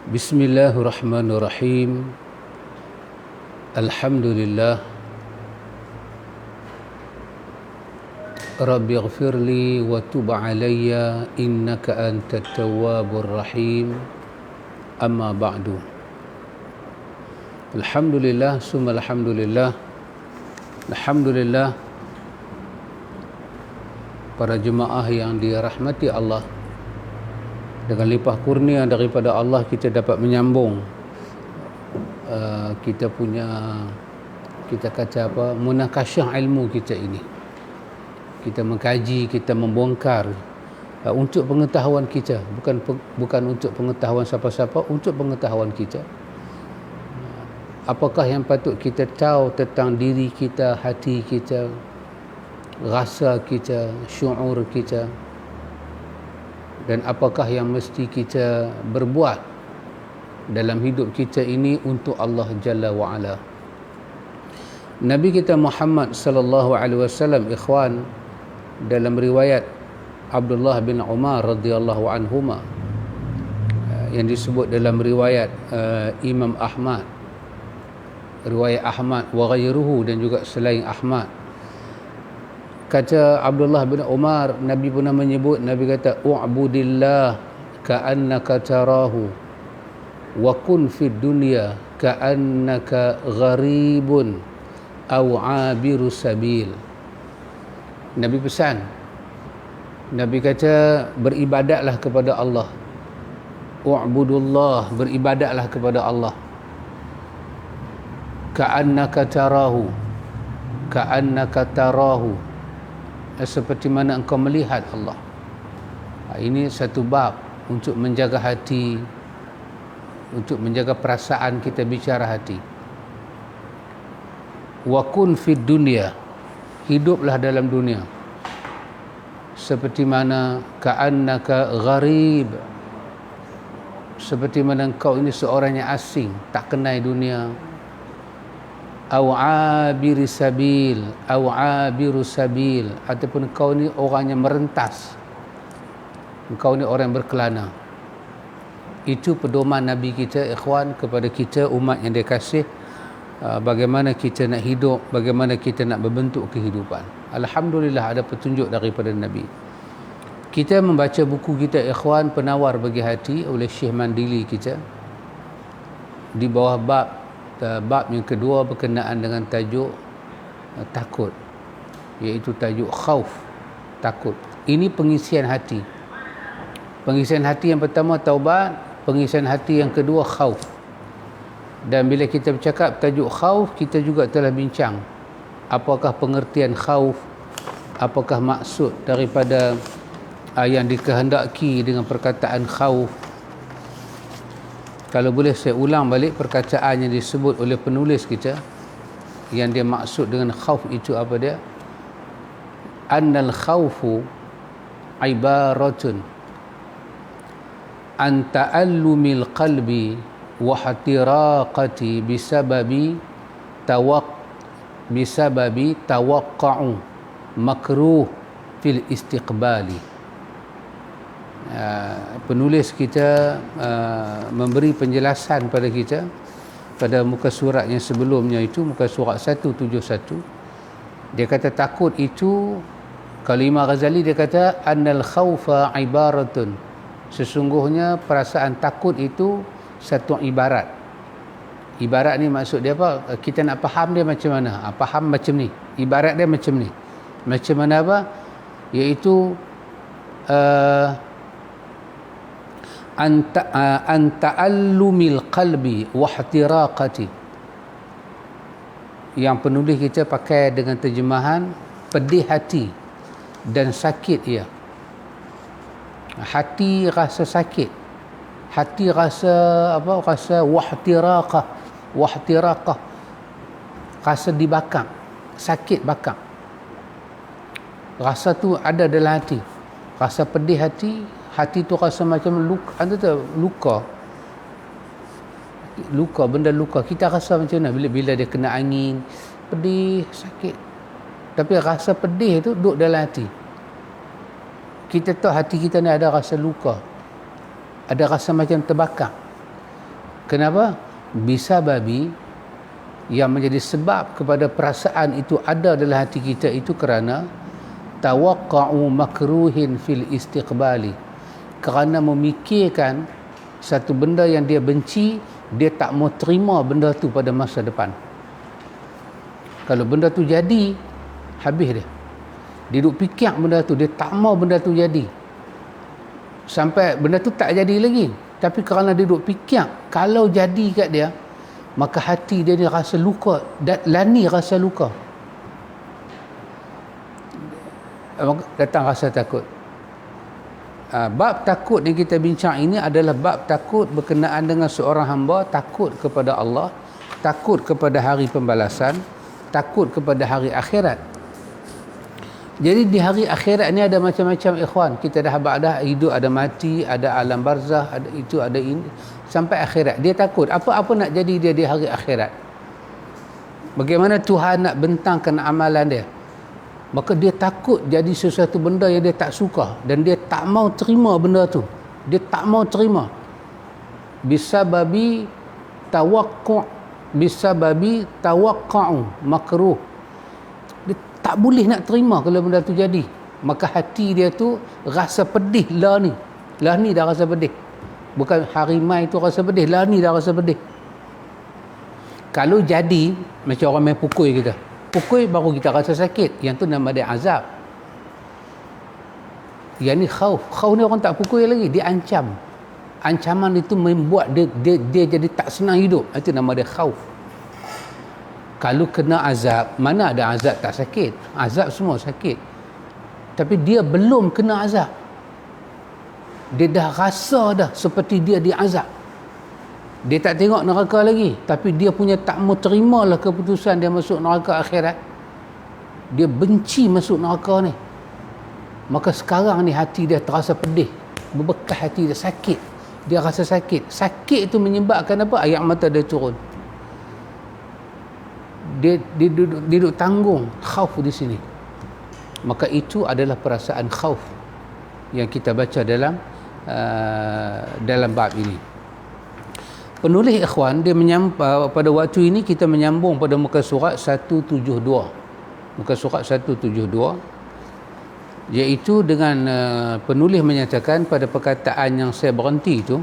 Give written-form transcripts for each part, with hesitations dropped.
Bismillahirrahmanirrahim. Alhamdulillah. Rabbi ighfirli wa tub alayya innaka antat tawwabur rahim. Amma ba'du. Alhamdulillah, summa alhamdulillah. Alhamdulillah, para jemaah yang dirahmati Allah, dengan limpah kurnia daripada Allah kita dapat menyambung kita kata apa, munakasyah ilmu kita ini. Kita mengkaji, kita membongkar untuk pengetahuan kita, bukan untuk pengetahuan siapa-siapa, untuk pengetahuan kita. Apakah yang patut kita tahu tentang diri kita, hati kita, rasa kita, syuur kita, dan apakah yang mesti kita berbuat dalam hidup kita ini untuk Allah Jalla wa'ala. Nabi kita Muhammad sallallahu alaihi wasallam, ikhwan, dalam riwayat Abdullah bin Umar radhiyallahu anhuma, yang disebut dalam riwayat Imam Ahmad, riwayat Ahmad wa ghairuhu, dan juga selain Ahmad, kata Abdullah bin Umar, Nabi pernah menyebut, Nabi kata, u'budillah ka'annaka tarahu wa kun fid dunya ka'annaka gharibun aw 'abiru sabil. Nabi pesan, Nabi kata, beribadatlah kepada Allah. U'budullah, beribadatlah kepada Allah. Ka'annaka tarahu, ka'annaka tarahu, seperti mana engkau melihat Allah. Ini satu bab untuk menjaga hati, untuk menjaga perasaan kita bicara hati. Wa kun fid dunya, hiduplah dalam dunia seperti mana ka'annaka gharib, seperti mana engkau ini seorang yang asing, tak kenal dunia. Au abiri sabil, au abiru sabil, ataupun engkau ni orang yang merentas, engkau ni orang yang berkelana. Itu pedoman Nabi kita, ikhwan, kepada kita umat yang dia kasih, bagaimana kita nak hidup, bagaimana kita nak berbentuk kehidupan. Alhamdulillah ada petunjuk daripada Nabi. Kita membaca buku kita, ikhwan, Penawar Bagi Hati oleh Syekh Mandili kita, di bawah bab yang kedua berkenaan dengan tajuk takut, iaitu tajuk khauf, takut. Ini pengisian hati. Pengisian hati yang pertama taubat, pengisian hati yang kedua khauf. Dan bila kita bercakap tajuk khauf, kita juga telah bincang apakah pengertian khauf, apakah maksud daripada yang dikehendaki dengan perkataan khauf. Kalau boleh saya ulang balik perkataan yang disebut oleh penulis kita, yang dia maksud dengan khauf itu apa dia? Annal khaufu ibaratun an ta'allumil qalbi wa hatiraqati bisababi tawaqqa'u makruh fil istiqbali. Penulis kita memberi penjelasan pada kita pada muka surat yang sebelumnya, itu muka surat 171. Dia kata takut itu, kalau Imam Ghazali dia kata annal khaufa ibaratun, sesungguhnya perasaan takut itu satu ibarat. Ibarat ni maksud dia apa? Kita nak faham dia macam mana? Faham macam ni, ibarat dia macam ni. Macam mana apa? Iaitu anta'allumil qalbi wa ihtiraqati. Yang penulis kita pakai dengan terjemahan pedih hati dan sakit ia. Hati rasa sakit, hati rasa apa? Rasa wahtiraqah, rasa dibakar, sakit bakar. Rasa tu ada dalam hati, rasa pedih hati. Hati tu rasa macam luka, benda luka. Kita rasa macam mana bila dia kena angin, pedih, sakit. Tapi rasa pedih tu duduk dalam hati. Kita tahu hati kita ni ada rasa luka, ada rasa macam terbakar. Kenapa? Bisa babi yang menjadi sebab kepada perasaan itu ada dalam hati kita itu kerana tawaqqa'u makruhin fil istiqbali, kerana memikirkan satu benda yang dia benci, dia tak mau terima benda tu pada masa depan. Kalau benda tu jadi, habis dia. Dia duk fikir benda tu, dia tak mau benda tu jadi. Sampai benda tu tak jadi lagi. Tapi kerana dia duk fikir, kalau jadi kat dia, maka hati dia rasa luka, dan lani rasa luka. Datang rasa takut. Bab takut yang kita bincang ini adalah bab takut berkenaan dengan seorang hamba, takut kepada Allah, takut kepada hari pembalasan, takut kepada hari akhirat. Jadi di hari akhirat ni ada macam-macam ikhwan. Kita dah hidup, ada mati, ada alam barzah, ada itu, ada ini, sampai akhirat. Dia takut apa-apa nak jadi dia di hari akhirat. Bagaimana Tuhan nak bentangkan amalan dia. Maka dia takut jadi sesuatu benda yang dia tak suka, dan dia tak mau terima benda tu. Dia tak mau terima. Bisababi tawaqqa'u makruh. Dia tak boleh nak terima kalau benda tu jadi. Maka hati dia tu rasa pedih lah ni. Lah ni dah rasa pedih. Bukan hari mai tu rasa pedih, lah ni dah rasa pedih. Kalau jadi macam orang main pukul kita. Pukul baru kita rasa sakit. Yang tu nama dia azab. Yang ni khauf. Khauf ni orang tak pukul lagi, dia ancam. Ancaman itu membuat dia jadi tak senang hidup. Itu nama dia khauf. Kalau kena azab, mana ada azab tak sakit? Azab semua sakit. Tapi dia belum kena azab. Dia dah rasa dah seperti dia diazab. Dia tak tengok neraka lagi, tapi dia punya tak mau terimalah keputusan dia masuk neraka akhirat. Dia benci masuk neraka ni. Maka sekarang ni hati dia terasa pedih, berbekas hati dia, sakit. Dia rasa sakit. Sakit itu menyebabkan apa? Air mata dia turun. Dia duduk tanggung khauf di sini. Maka itu adalah perasaan khauf yang kita baca dalam bab ini. Penulis ikhwan dia pada waktu ini kita menyambung pada muka surat 172. Muka surat 172, iaitu dengan penulis menyatakan pada perkataan yang saya berhenti itu,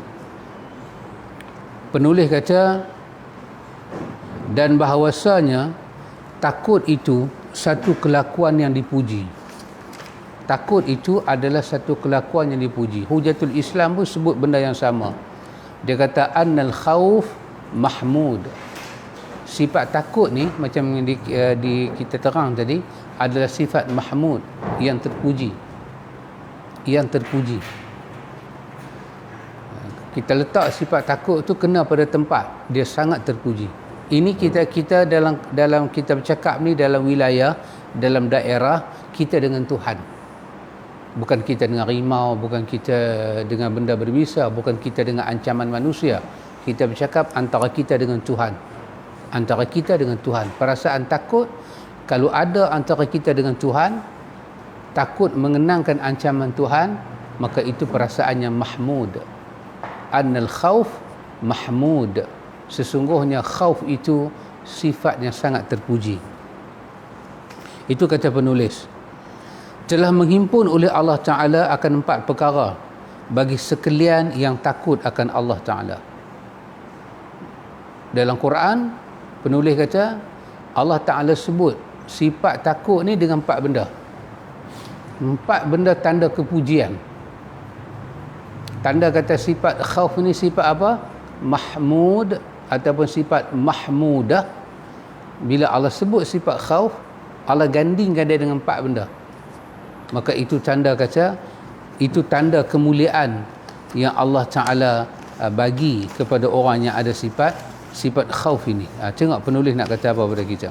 penulis kata, dan bahawasanya takut itu satu kelakuan yang dipuji. Takut itu adalah satu kelakuan yang dipuji. Hujatul Islam pun sebut benda yang sama. Dia kata annal khauf mahmud. Sifat takut ni macam yang kita terang tadi adalah sifat mahmud, yang terpuji. Yang terpuji. Kita letak sifat takut tu kena pada tempat, dia sangat terpuji. Ini kita dalam kita bercakap ni dalam wilayah, dalam daerah kita dengan Tuhan. Bukan kita dengan rimau, bukan kita dengan benda berbisa, bukan kita dengan ancaman manusia. Kita bercakap antara kita dengan Tuhan. Antara kita dengan Tuhan. Perasaan takut, kalau ada antara kita dengan Tuhan, takut mengenangkan ancaman Tuhan, maka itu perasaan yang mahmud. Annal khauf mahmud. Sesungguhnya khauf itu sifat yang sangat terpuji. Itu kata penulis. Telah menghimpun oleh Allah Ta'ala akan 4 perkara bagi sekalian yang takut akan Allah Ta'ala. Dalam Quran, penulis kata Allah Ta'ala sebut sifat takut ni dengan 4 benda. 4 benda tanda kepujian. Tanda kata sifat khauf ni sifat apa? Mahmud ataupun sifat mahmudah. Bila Allah sebut sifat khauf, Allah gandingkan dia dengan 4 benda. Maka itu tanda kata, itu tanda kemuliaan yang Allah Ta'ala bagi kepada orang yang ada sifat khauf ini. Tengok penulis nak kata apa pada kita.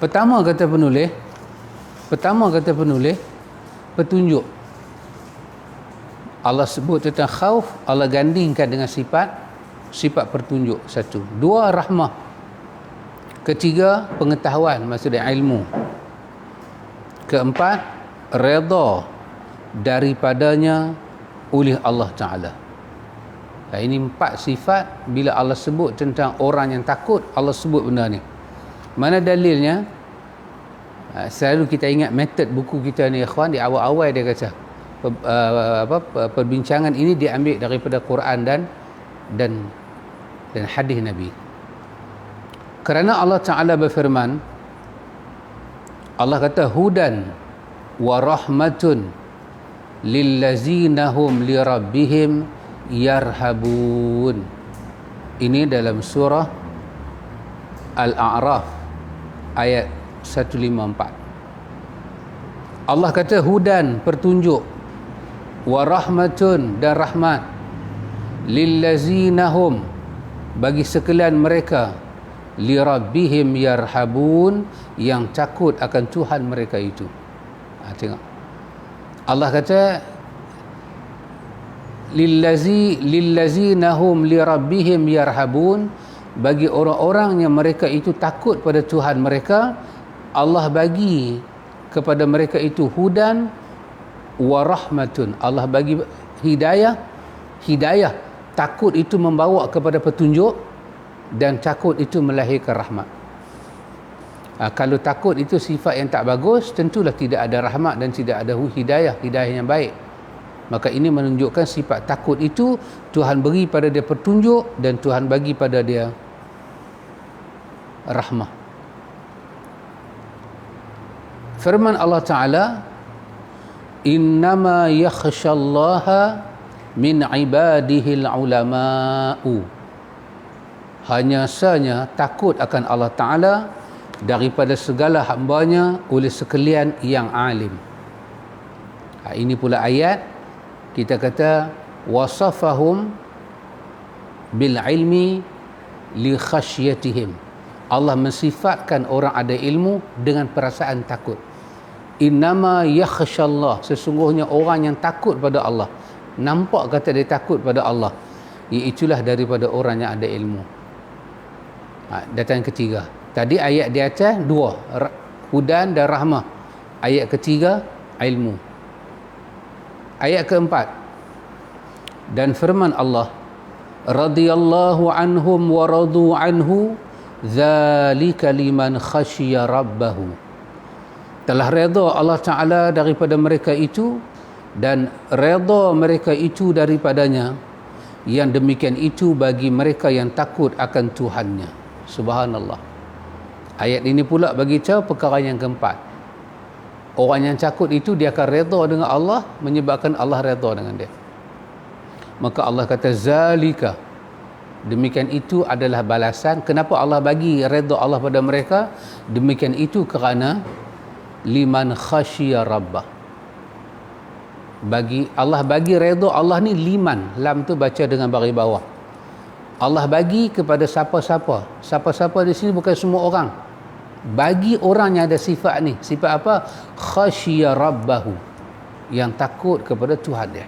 Pertama kata penulis, petunjuk. Allah sebut tentang khauf, Allah gandingkan dengan sifat petunjuk. 1. 2, rahmah. 3, pengetahuan, maksudnya ilmu. 4, redha daripadanya oleh Allah Ta'ala. Ini 4 sifat. Bila Allah sebut tentang orang yang takut, Allah sebut benda ni. Mana dalilnya? Selalu kita ingat metod buku kita ni ikhwan, di awal-awal dia kata perbincangan ini diambil daripada Quran dan hadis Nabi. Kerana Allah Ta'ala berfirman, Allah kata hudan wa rahmatun lillazina hum li rabbihim yarhabun. Ini dalam surah Al-A'raf ayat 154. Allah kata hudan, petunjuk, wa rahmatun, dan rahmat, lillazina hum, bagi sekalian mereka, li rabbihim yarhabun, yang takut akan Tuhan mereka itu. Tengok, Allah kata lillazina hum li rabbihim yarhabun, bagi orang-orang yang mereka itu takut pada Tuhan mereka, Allah bagi kepada mereka itu hudan wa rahmatun, Allah bagi hidayah. Takut itu membawa kepada petunjuk, dan takut itu melahirkan rahmat. Kalau takut itu sifat yang tak bagus, tentulah tidak ada rahmat dan tidak ada hidayah yang baik. Maka ini menunjukkan sifat takut itu Tuhan beri pada dia petunjuk, dan Tuhan bagi pada dia rahmah. Firman Allah Ta'ala, innama yakhshallaha min ibadihil ulama'u, hanya sahaja takut akan Allah Ta'ala daripada segala hambanya oleh sekalian yang alim. Ini pula ayat kita kata wasafahum bil ilmi li khasyatihim. Allah mensifatkan orang ada ilmu dengan perasaan takut. Innama yakhshallah, sesungguhnya orang yang takut pada Allah. Nampak kata dia takut pada Allah, iaitulah daripada orang yang ada ilmu. Datang ketiga. Tadi ayat di atas 2, hudan dan rahmah. Ayat ketiga, ilmu. Ayat keempat, dan firman Allah, radhiyallahu anhum wa radu anhu dzalika liman khasyiya rabbahu. Telah redha Allah Ta'ala daripada mereka itu, dan redha mereka itu daripadanya. Yang demikian itu bagi mereka yang takut akan Tuhannya. Subhanallah. Ayat ini pula bagi tahu perkara yang keempat. Orang yang takut itu dia akan redha dengan Allah, menyebabkan Allah redha dengan dia. Maka Allah kata zalika, demikian itu adalah balasan. Kenapa Allah bagi redha Allah pada mereka? Demikian itu kerana liman khasyiya rabbah. Bagi Allah bagi redha Allah ni liman, lam tu baca dengan baris bawah. Allah bagi kepada siapa-siapa. Siapa-siapa di sini bukan semua orang. Bagi orang yang ada sifat ni. Sifat apa? Khasyiya rabbahu, yang takut kepada Tuhan dia.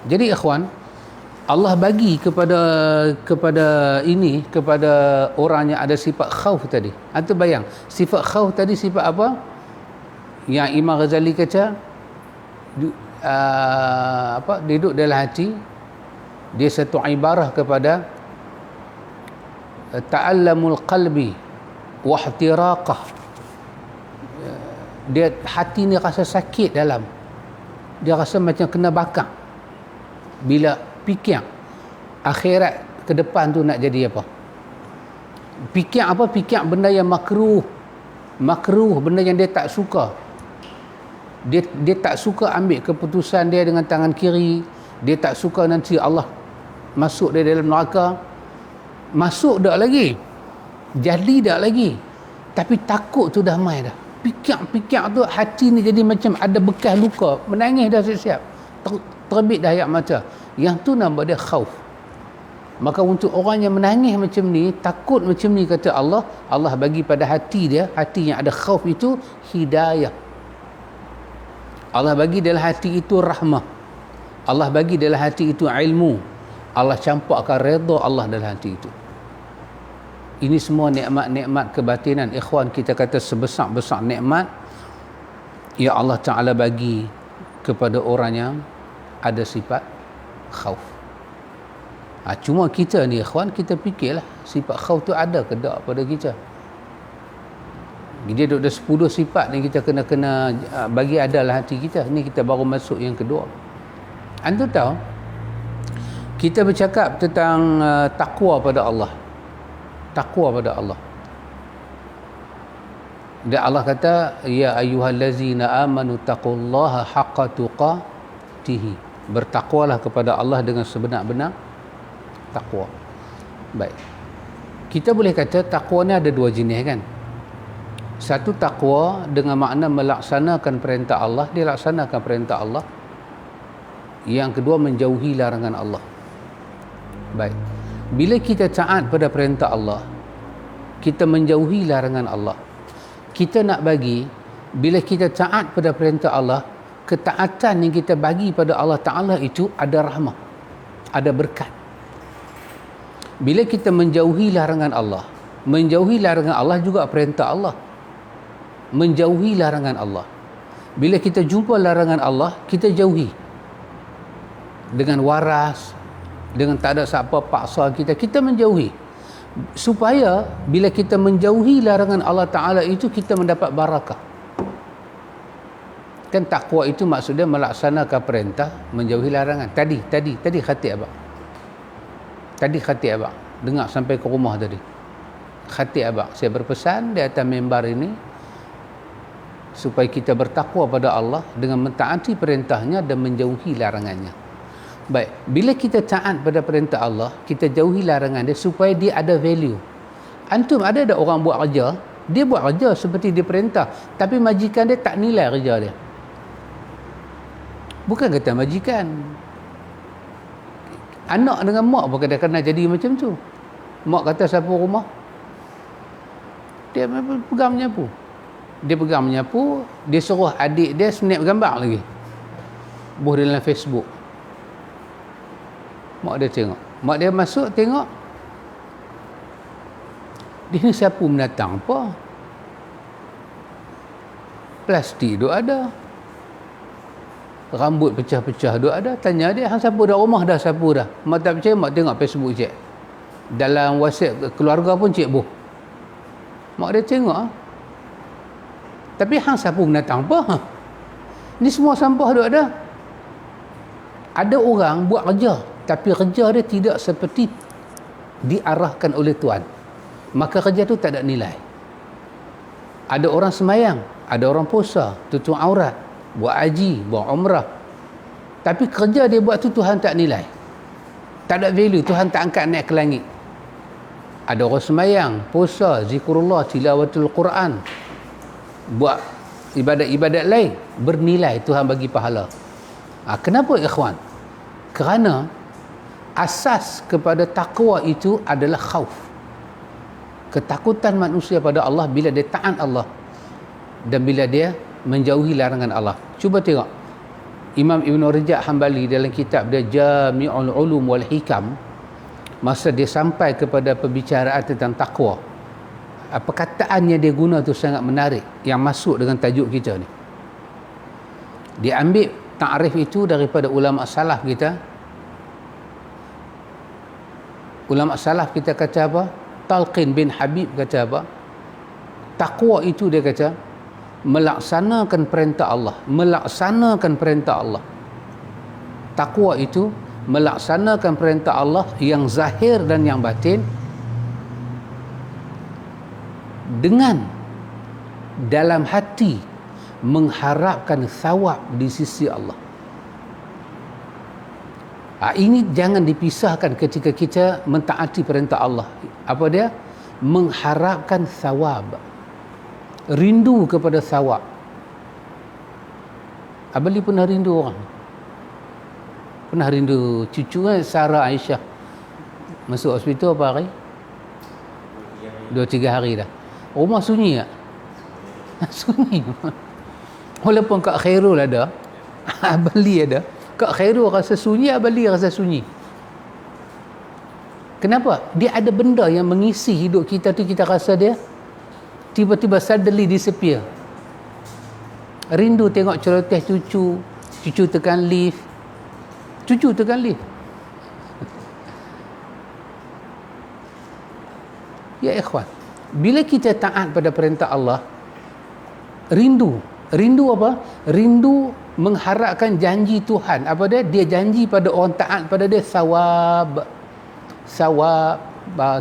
Jadi ikhwan, Allah bagi kepada orang yang ada sifat khauf tadi. Antum bayang, sifat khauf tadi sifat apa? Yang Imam Ghazali kata duduk dalam hati. Dia satu ibarah kepada ta'allamul qalbi wa ihtiraqah. Dia hati ni rasa sakit dalam. Dia rasa macam kena bakar. Bila fikir akhirat ke depan tu nak jadi apa? Fikir apa? Fikir benda yang makruh, benda yang dia tak suka. Dia tak suka ambil keputusan dia dengan tangan kiri. Dia tak suka nanti Allah masuk dia dalam neraka. Masuk dah lagi, jadi dah lagi, tapi takut tu dah mai dah. Fikir tu hati ni jadi macam ada bekas luka, menangis dah siap-siap, terbit dah air mata. Yang tu nama dia khauf. Maka untuk orang yang menangis macam ni, takut macam ni, kata Allah, Allah bagi pada hati dia, hati yang ada khauf itu hidayah. Allah bagi dalam hati itu rahmah. Allah bagi dalam hati itu ilmu. Allah campakkan redha Allah dalam hati itu. Ini semua nikmat-nikmat kebatinan. Ikhwan, kita kata sebesar-besar nikmat ya Allah Ta'ala bagi kepada orang yang ada sifat khauf. Cuma kita ni ikhwan, kita fikirlah sifat khauf tu ada ke tak pada kita. Dia ada 10 sifat ni kita kena bagi adalah hati kita. Ni kita baru masuk yang kedua. Antum tahu, kita bercakap tentang takwa pada Allah. Takwa pada Allah. Dan Allah kata, ya ayyuhallazina amanu taqullaha haqqa tuqatih. Bertakwalah kepada Allah dengan sebenar-benar takwa. Baik. Kita boleh kata takwa ni ada dua jenis kan? Satu takwa dengan makna melaksanakan perintah Allah, dia laksanakan perintah Allah. Yang kedua menjauhi larangan Allah. Baik. Bila kita taat pada perintah Allah, kita menjauhi larangan Allah. Kita nak bagi, bila kita taat pada perintah Allah, ketaatan yang kita bagi pada Allah Ta'ala itu ada rahmah, ada berkat. Bila kita menjauhi larangan Allah, menjauhi larangan Allah juga perintah Allah. Menjauhi larangan Allah. Bila kita jumpa larangan Allah, kita jauhi. Dengan waras, dengan tak ada siapa paksa kita menjauhi. Supaya bila kita menjauhi larangan Allah Ta'ala itu, kita mendapat barakah. Kan takwa itu maksudnya melaksanakan perintah, menjauhi larangan. Tadi khatib abang. Tadi khatib abang. Dengar sampai ke rumah tadi. Khatib abang. Saya berpesan di atas mimbar ini, supaya kita bertakwa pada Allah dengan mentaati perintahnya dan menjauhi larangannya. Baik, bila kita taat pada perintah Allah, kita jauhi larangan dia supaya dia ada value. Antum ada orang buat kerja, dia buat kerja seperti dia perintah, tapi majikan dia tak nilai kerja dia. Bukan kata majikan, anak dengan mak pun kadang-kadang jadi macam tu. Mak kata sapu rumah, dia pegang menyapu. Dia pegang menyapu, dia suruh adik dia snap gambar lagi, buh dalam Facebook. Mak dia tengok, mak dia masuk tengok, dia ni sapu menatang apa, plastik duk ada, rambut pecah-pecah duk ada. Tanya dia, hang sapu dah, rumah dah sapu dah? Mak tak percaya, mak tengok Facebook cek, dalam WhatsApp keluarga pun cek buh. Mak dia tengok, tapi hang sapu menatang apa? Ni semua sampah duk ada. Ada orang buat kerja, tapi kerja dia tidak seperti diarahkan oleh Tuhan, maka kerja tu tak ada nilai. Ada orang semayang, ada orang puasa, tutup aurat, buat haji, buat umrah, tapi kerja dia buat tu Tuhan tak nilai, tak ada value, Tuhan tak angkat naik ke langit. Ada orang semayang, puasa, zikrullah, tilawatul Quran, buat ibadat-ibadat lain, bernilai, Tuhan bagi pahala. Kenapa ikhwan? Kerana asas kepada takwa itu adalah khauf, ketakutan manusia pada Allah bila dia taat Allah dan bila dia menjauhi larangan Allah. Cuba tengok Imam Ibn Rajab Hanbali dalam kitab dia Jami'ul Ulum wal Hikam, masa dia sampai kepada perbicaraan tentang takwa, perkataan yang dia guna tu sangat menarik, yang masuk dengan tajuk kita ni. Dia ambil ta'rif itu daripada ulama salaf kita. Ulama salaf kita kata apa? Talqin bin Habib kata apa? Takwa itu dia kata melaksanakan perintah Allah, melaksanakan perintah Allah. Takwa itu melaksanakan perintah Allah yang zahir dan yang batin, dengan dalam hati mengharapkan thawab di sisi Allah. Ini jangan dipisahkan ketika kita mentaati perintah Allah. Apa dia? Mengharapkan thawab, rindu kepada thawab. Abali pernah rindu orang, pernah rindu cucu kan, Sarah Aisyah masuk hospital apa hari? 2-3 hari dah. Rumah sunyi tak? Sunyi. Walaupun Kak Khairul ada, Abali ada, Kak Khairul rasa sunyi, Abali rasa sunyi. Kenapa? Dia ada benda yang mengisi hidup kita tu, kita rasa dia tiba-tiba suddenly disappear. Rindu tengok celoteh cucu, cucu tekan lift, cucu tekan lift. Ya ikhwan, bila kita taat pada perintah Allah, rindu apa? Rindu mengharapkan janji Tuhan. Apa dia? Dia janji pada orang taat pada dia sawab.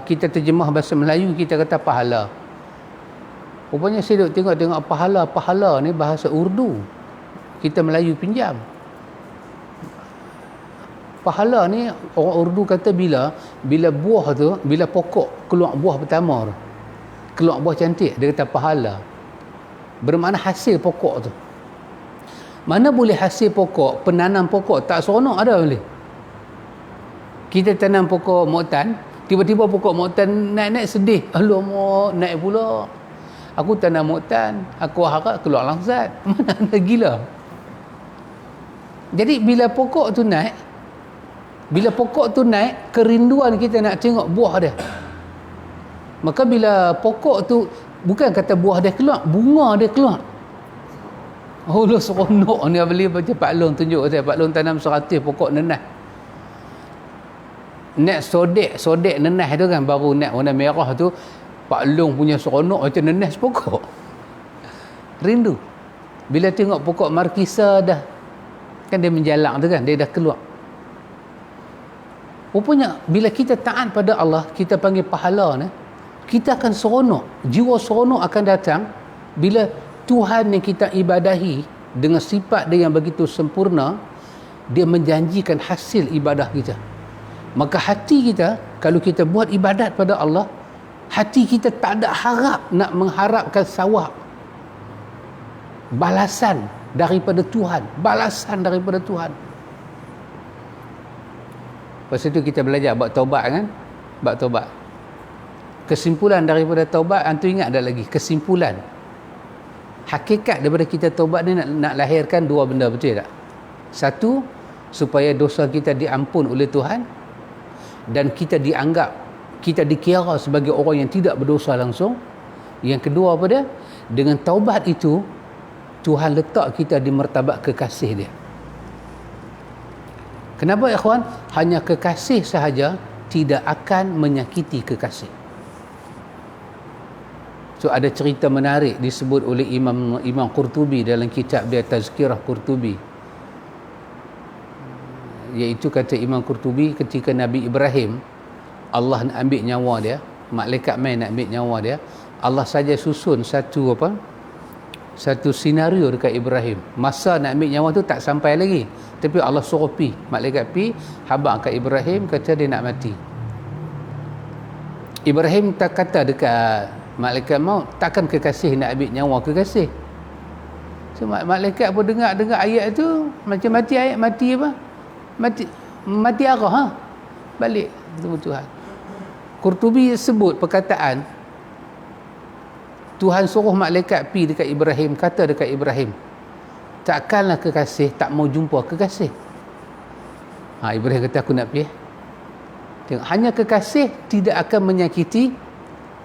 Kita terjemah bahasa Melayu, kita kata pahala. Rupanya saya tengok pahala ni bahasa Urdu, kita Melayu pinjam. Pahala ni orang Urdu kata bila buah tu, bila pokok keluar buah pertama tu, keluar buah cantik, dia kata pahala. Bermakna hasil pokok tu. Mana boleh hasil pokok, penanam pokok tak seronok ada boleh. Kita tanam pokok motan, tiba-tiba pokok motan naik-naik sedih. Alamak, naik pula. Aku tanam motan, aku harap keluar langsat. Mana ada gila. Jadi bila pokok tu naik, kerinduan kita nak tengok buah dia. Maka bila pokok tu, bukan kata buah dia keluar, bunga dia keluar. Oh, lo seronok ni. Beli baca Pak Long tunjuk saya. Pak Long tanam 100 pokok nenah. Nak sodek nenah tu kan, baru nak warna merah tu, Pak Long punya seronok macam nenah sepokok. Rindu. Bila tengok pokok markisa dah, kan dia menjalak tu kan, dia dah keluar. Rupanya bila kita taat pada Allah, kita panggil pahala ni, kita akan seronok. Jiwa seronok akan datang bila Tuhan yang kita ibadahi dengan sifat dia yang begitu sempurna, dia menjanjikan hasil ibadah kita. Maka hati kita, kalau kita buat ibadat pada Allah, hati kita tak ada harap nak mengharapkan sawab, balasan daripada Tuhan. Lepas itu kita belajar bab taubat kan, bab taubat. Kesimpulan daripada taubat, antu ingat ada lagi kesimpulan. Hakikat daripada kita taubat ni nak lahirkan dua benda, betul tak? Satu, supaya dosa kita diampun oleh Tuhan, dan kita dikira sebagai orang yang tidak berdosa langsung. Yang kedua apa dia? Dengan taubat itu, Tuhan letak kita di martabat kekasih dia. Kenapa ikhwan? Hanya kekasih sahaja tidak akan menyakiti kekasih. So ada cerita menarik disebut oleh Imam Qurtubi dalam kitab dia Tazkirah Qurtubi, iaitu kata Imam Qurtubi, ketika Nabi Ibrahim, Allah nak ambil nyawa dia, malaikat main nak ambil nyawa dia, Allah saja susun satu senario dekat Ibrahim. Masa nak ambil nyawa tu tak sampai lagi, tapi Allah suruh malaikat habaq kat Ibrahim, kata dia nak mati. Ibrahim tak kata dekat malaikat maut, takkan kekasih nak ambil nyawa kekasih. So malaikat pun dengar ayat tu, macam mati ayat, mati apa? Mati arah, balik ketemu Tuhan. Qurtubi sebut perkataan Tuhan suruh malaikat dekat Ibrahim, kata dekat Ibrahim, takkanlah kekasih tak mau jumpa kekasih. Ibrahim kata, aku nak pergi. Tengok, hanya kekasih tidak akan menyakiti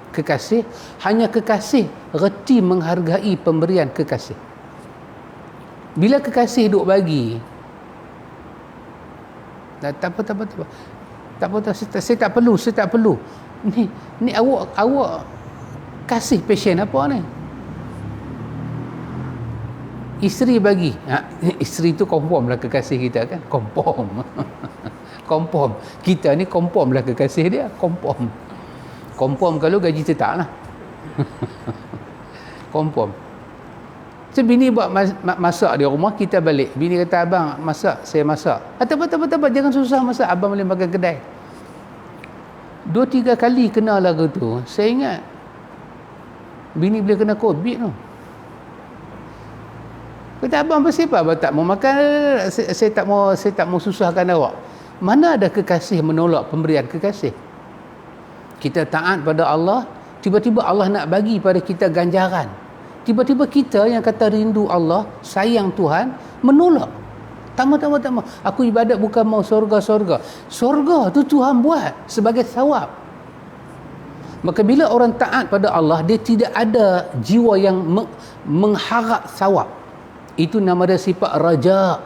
kekasih, hanya kekasih reti menghargai pemberian kekasih. Bila kekasih duk bagi, tak apa, saya tak perlu. Ni awak kasih passion apa ni? Isteri bagi. Isteri tu confirm lah kekasih kita kan? Confirm. Kita ni confirm lah kekasih dia. Confirm kalau gaji tetap lah. Confirm. So bini buat masak di rumah, kita balik. Bini kata, abang masak, saya masak. Tak apa, jangan susah masak, abang boleh makan kedai. 2-3 kali kena lagu tu, saya ingat bini boleh kena COVID tu. Kata, abang pasal apa abang tak mau makan? Saya tak mau susahkan awak. Mana ada kekasih menolak pemberian kekasih? Kita taat pada Allah, tiba-tiba Allah nak bagi pada kita ganjaran. Tiba-tiba kita yang kata rindu Allah, sayang Tuhan, menolak. Tak mau. Aku ibadat bukan mau sorga. Sorga tu Tuhan buat sebagai sawab. Maka bila orang taat pada Allah, dia tidak ada jiwa yang mengharap sawab. Itu nama dia sifat raja,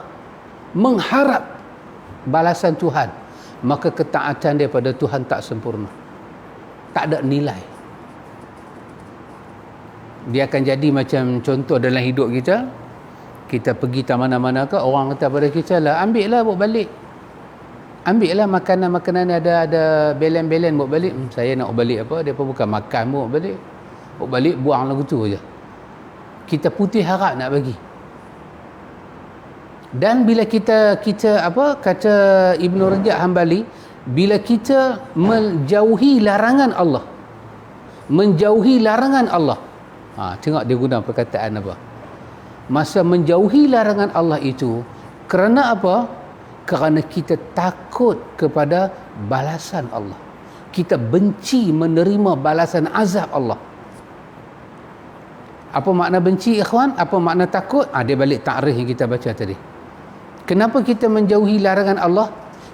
mengharap balasan Tuhan. Maka ketaatan dia pada Tuhan tak sempurna, tak ada nilai. Dia akan jadi macam contoh dalam hidup kita. Kita pergi ke mana-mana ke, orang kata pada kita lah, ambil lah bawa balik. Ambil lah makanan-makanan ada belen-belen bawa balik. Saya nak bawa balik apa? Dia pun bukan makan bawa balik. Bawa balik buang lagu tu je. Kita putih harap nak bagi. Dan bila kita apa kata Ibnu Rajab Hambali, bila kita menjauhi larangan Allah, tengok dia guna perkataan apa, masa menjauhi larangan Allah itu kerana apa? Kerana kita takut kepada balasan Allah, kita benci menerima balasan azab Allah. Apa makna benci, ikhwan? Apa makna takut? Dia balik takrif yang kita baca tadi. Kenapa kita menjauhi larangan Allah?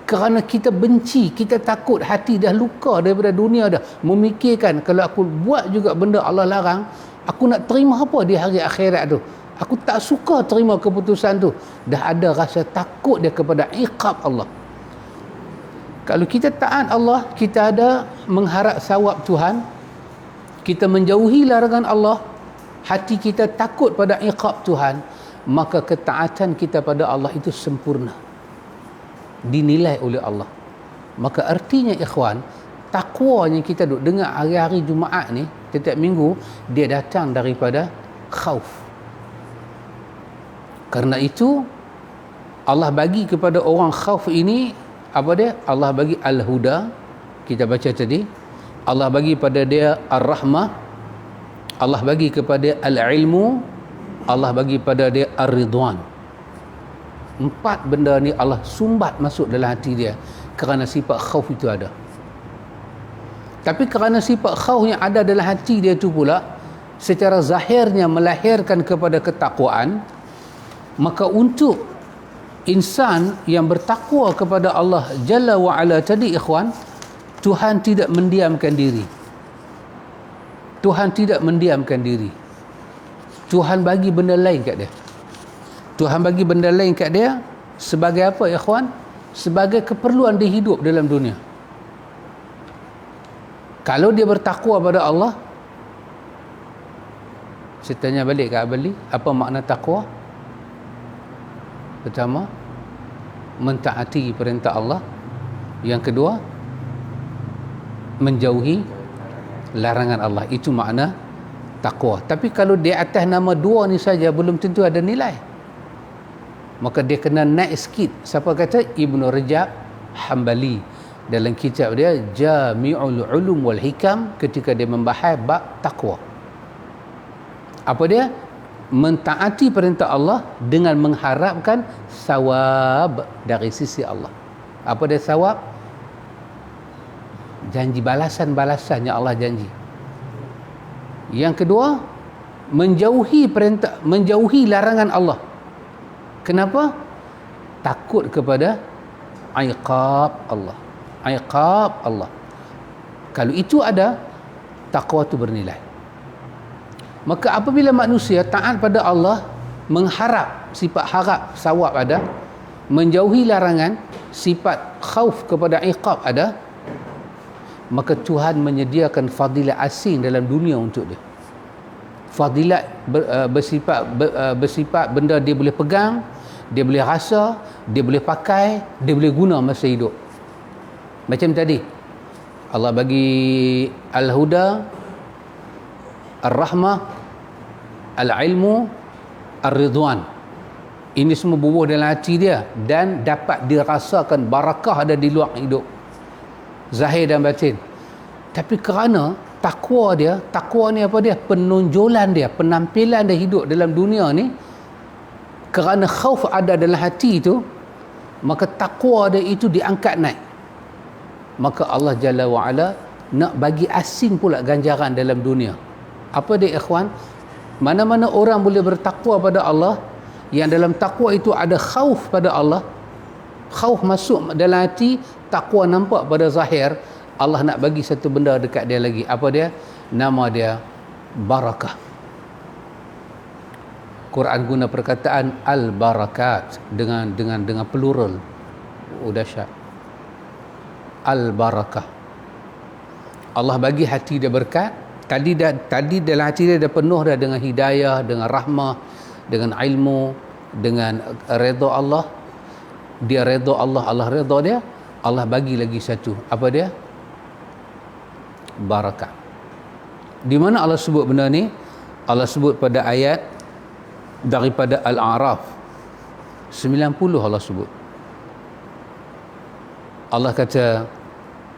Kerana kita benci, kita takut, hati dah luka daripada dunia dah, memikirkan kalau aku buat juga benda Allah larang, aku nak terima apa di hari akhirat tu? Aku tak suka terima keputusan tu. Dah ada rasa takut dia kepada iqab Allah. Kalau kita taat Allah, kita ada mengharap sawab Tuhan, kita menjauhi larangan Allah, hati kita takut pada iqab Tuhan, maka ketaatan kita pada Allah itu sempurna, dinilai oleh Allah. Maka artinya ikhwan, takwa yang kita duk dengar hari-hari Jumaat ni, setiap minggu, dia datang daripada khauf. Karena itu Allah bagi kepada orang khauf ini apa dia? Allah bagi al-huda, kita baca tadi. Allah bagi pada dia ar-rahmah, Allah bagi kepada al-ilmu, Allah bagi pada dia ar-ridwan. 4 benda ni Allah sumbat masuk dalam hati dia kerana sifat khauf itu ada. Tapi kerana sifat khauf yang ada dalam hati dia tu pula secara zahirnya melahirkan kepada ketakwaan, maka untuk insan yang bertakwa kepada Allah Jalla wa Ala tadi ikhwan, Tuhan tidak mendiamkan diri. Tuhan tidak mendiamkan diri. Tuhan bagi benda lain kat dia. Tuhan bagi benda lain kat dia sebagai apa ikhwan? Sebagai keperluan dia hidup dalam dunia. Kalau dia bertakwa pada Allah, saya tanya balik kat Abali, apa makna takwa? Pertama, mentaati perintah Allah. Yang kedua, menjauhi larangan Allah. Itu makna takwa. Tapi kalau di atas nama 2 ni saja belum tentu ada nilai, maka dia kena naik sikit. Siapa kata? Ibnu Rajab Hambali dalam kitab dia Jami'ul Ulum wal Hikam, ketika dia membahas bab takwa. Apa dia? Mentaati perintah Allah dengan mengharapkan sawab dari sisi Allah. Apa dia sawab? Janji balasan-balasan yang Allah janji. Yang kedua, menjauhi perintah, menjauhi larangan Allah. Kenapa? Takut kepada iqab Allah. Iqab Allah. Kalau itu ada, takwa itu bernilai. Maka apabila manusia taat pada Allah, mengharap, sifat harap sawab ada, menjauhi larangan, sifat khauf kepada iqab ada, maka Tuhan menyediakan fadilat asing dalam dunia untuk dia. Fadilat bersifat benda dia boleh pegang, dia boleh rasa, dia boleh pakai, dia boleh guna masa hidup. Macam tadi Allah bagi al-huda, ar-rahmah, al-ilmu, ar-ridwan. Ini semua bubuh dalam hati dia dan dapat dirasakan barakah ada di luar hidup, zahir dan batin. Tapi kerana takwa dia, takwa ni apa dia? Penonjolan dia, penampilan dia hidup dalam dunia ni. Kerana khauf ada dalam hati itu, maka takwa dia itu diangkat naik. Maka Allah Jalla wa'ala nak bagi asing pula ganjaran dalam dunia. Apa dia ikhwan? Mana-mana orang boleh bertakwa pada Allah, yang dalam takwa itu ada khauf pada Allah, khauf masuk dalam hati, takwa nampak pada zahir, Allah nak bagi satu benda dekat dia lagi. Apa dia? Nama dia barakah. Quran guna perkataan al-barakat dengan plural. Dahsyat. Al-barakah. Allah bagi hati dia berkat, Tadi dalam hati dia dah penuh dah dengan hidayah, dengan rahmah, dengan ilmu, dengan redha Allah. Dia redha Allah, Allah redha dia. Allah bagi lagi satu. Apa dia? Barakah. Di mana Allah sebut benda ni? Allah sebut pada ayat daripada Al-A'raf 90 Allah sebut. Allah kata,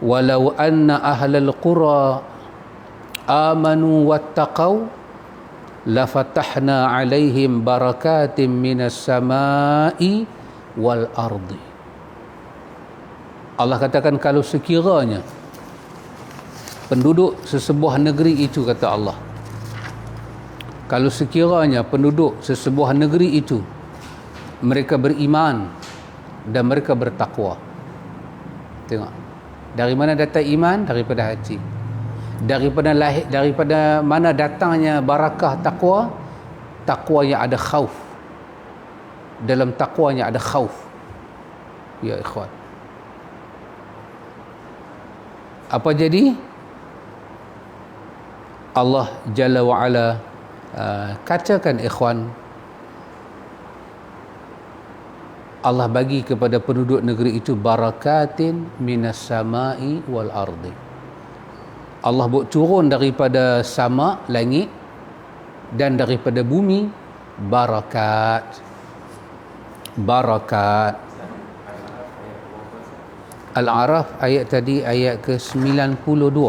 walau anna ahlal qura amanu wattaqau lafatahna alaihim barakatim minas samai wal ardi. Allah katakan, kalau sekiranya penduduk sesebuah negeri itu, kata Allah, kalau sekiranya penduduk sesebuah negeri itu mereka beriman dan mereka bertakwa. Tengok, dari mana datang iman? Daripada hati. Daripada mana datangnya barakah takwa? Takwa yang ada khauf. Dalam takwa yang ada khauf. Ya ikhwan, apa jadi? Allah Jalla wa'ala katakan, ikhwan, Allah bagi kepada penduduk negeri itu barakatin minas samai wal ardi. Allah buat turun daripada sama, langit, dan daripada bumi barakat. Barakat. Al-A'raf ayat tadi, ayat ke-92.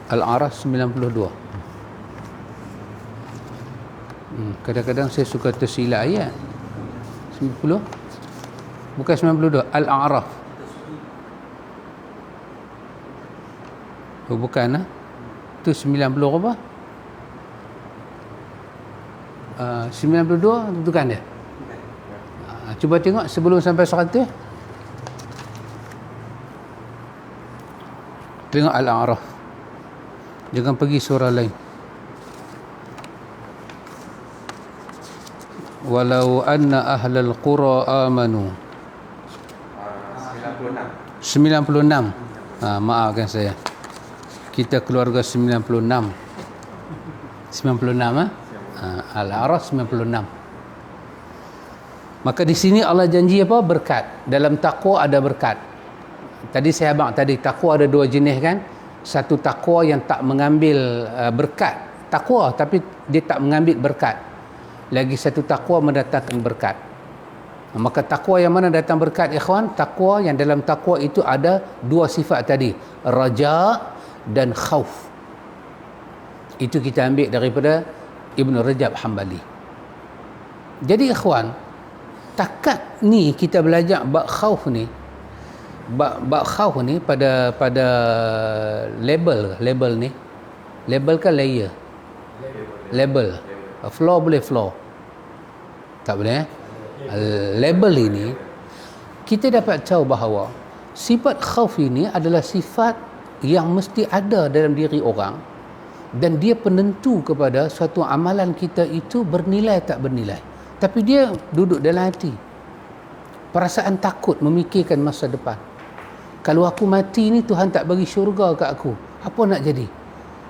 Al-A'raf 92. Kadang-kadang saya suka tersilap ayat. 90? Bukan 92. Al-A'raf. Oh, bukan. Itu 90 apa? 92 bukan dia? Cuba tengok sebelum sampai 100. Tengok Al-A'raf. Jangan pergi surah lain. Walau anna ahlal qura amanu. 96. Maafkan saya. Kita keluarga 96. 96 Al-A'raf 96. Maka di sini Allah janji apa? Berkat. Dalam takwa ada berkat. Tadi saya abang tadi, takwa ada dua jenis kan? Satu takwa yang tak mengambil berkat. Takwa tapi dia tak mengambil berkat. Lagi satu takwa mendatangkan berkat. Maka takwa yang mana datang berkat, ikhwan? Takwa yang dalam takwa itu ada dua sifat tadi, raja dan khauf. Itu kita ambil daripada Ibn Rajab Hambali. Jadi ikhwan, takat ni kita belajar bab khauf ni, bab khauf ni pada label ni, label kan layer, label floor boleh floor, tak boleh label ini kita dapat tahu bahawa sifat khauf ini adalah sifat yang mesti ada dalam diri orang, dan dia penentu kepada suatu amalan kita itu bernilai tak bernilai. Tapi dia duduk dalam hati, perasaan takut memikirkan masa depan. Kalau aku mati ni Tuhan tak bagi syurga kat aku, apa nak jadi?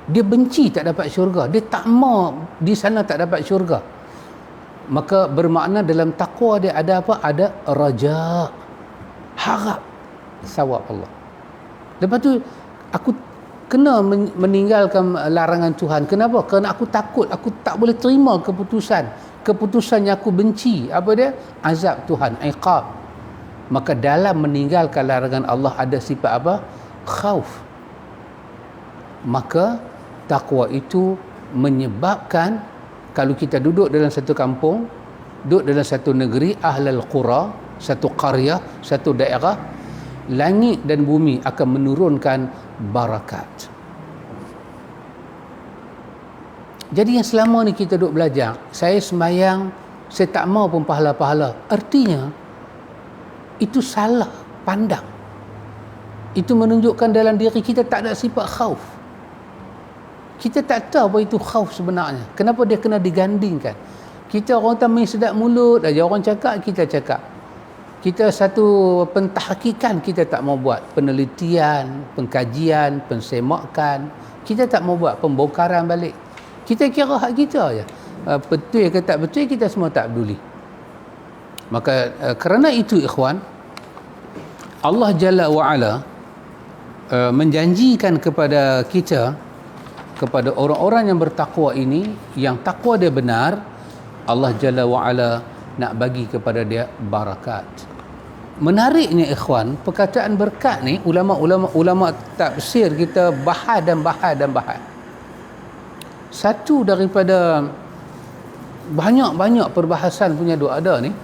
Dia benci tak dapat syurga, dia tak mau di sana tak dapat syurga. Maka bermakna dalam takwa dia ada apa? Ada raja, harap sawab Allah. Lepas tu aku kena meninggalkan larangan Tuhan. Kenapa? Kerana aku takut, aku tak boleh terima keputusan yang aku benci. Apa dia? Azab Tuhan, iqab. Maka dalam meninggalkan larangan Allah ada sifat apa? Khauf. Maka takwa itu menyebabkan kalau kita duduk dalam satu kampung, duduk dalam satu negeri, ahlal qura, satu qaryah, satu daerah, langit dan bumi akan menurunkan barakat. Jadi yang selama ni kita duduk belajar, saya sembahyang, saya tak mau pun pahala-pahala. Artinya itu salah pandang. Itu menunjukkan dalam diri kita tak ada sifat khauf. Kita tak tahu apa itu khauf sebenarnya. Kenapa dia kena digandingkan? Kita orang tamai sedap mulut aja, orang cakap kita cakap. Kita satu pentahkikan kita tak mau buat, penelitian, pengkajian, pensemakan, Kita tak mau buat pembongkaran balik. Kita kira hak kita je. Betul ke tak betul, kita semua tak peduli. Maka kerana itu ikhwan, Allah Jalla wa'ala menjanjikan kepada kita, kepada orang-orang yang bertakwa ini, yang takwa dia benar, Allah Jalla wa'ala nak bagi kepada dia barakat. Menariknya ikhwan, perkataan berkat ni ulama tafsir kita bahas dan bahas dan bahas. Satu daripada banyak-banyak perbahasan punya doa ada ni,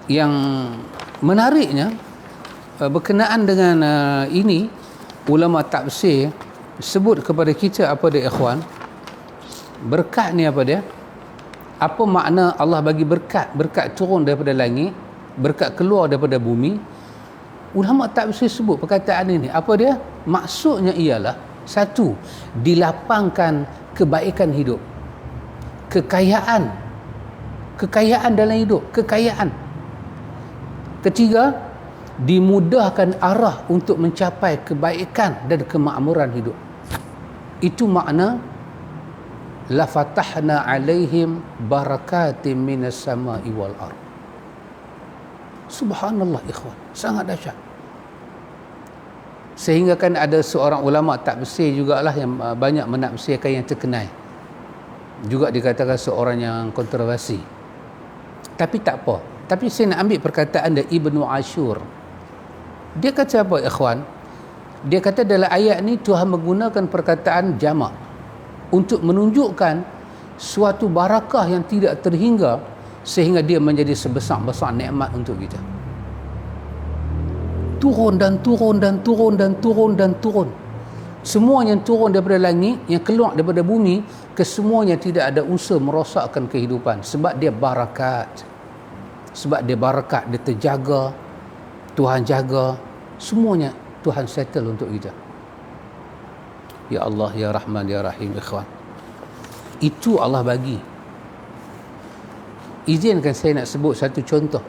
yang menariknya berkenaan dengan ini, ulama tafsir sebut kepada kita apa dia ikhwan, berkat ni apa dia, apa makna Allah bagi berkat, berkat turun daripada langit, berkat keluar daripada bumi. Ulama tafsir sebut perkataan ini, apa dia, maksudnya ialah satu, dilapangkan kebaikan hidup, kekayaan dalam hidup, kekayaan. Ketiga, dimudahkan arah untuk mencapai kebaikan dan kemakmuran hidup. Itu makna la fatahna alaihim barakatim minas sama'i wal ardh. Subhanallah ikhwan, sangat dahsyat. Sehingga kan ada seorang ulama tafsir jugalah yang banyak menafsirkan yang terkenal. Juga dikatakan seorang yang kontroversi. Tapi tak apa. Tapi saya nak ambil perkataan dari Ibnu Ashur. Dia kata apa ikhwan? Dia kata dalam ayat ni Tuhan menggunakan perkataan jamak untuk menunjukkan suatu barakah yang tidak terhingga, sehingga dia menjadi sebesar-besar nikmat untuk kita. Turun dan turun dan turun dan turun dan turun. Semua yang turun daripada langit, yang keluar daripada bumi, kesemuanya tidak ada unsur merosakkan kehidupan, sebab dia barakat. Sebab dia barakat, dia terjaga, Tuhan jaga, semuanya Tuhan settle untuk kita. Ya Allah, Ya Rahman, Ya Rahim, ikhwan. Itu Allah bagi. Izinkan saya nak sebut satu contoh.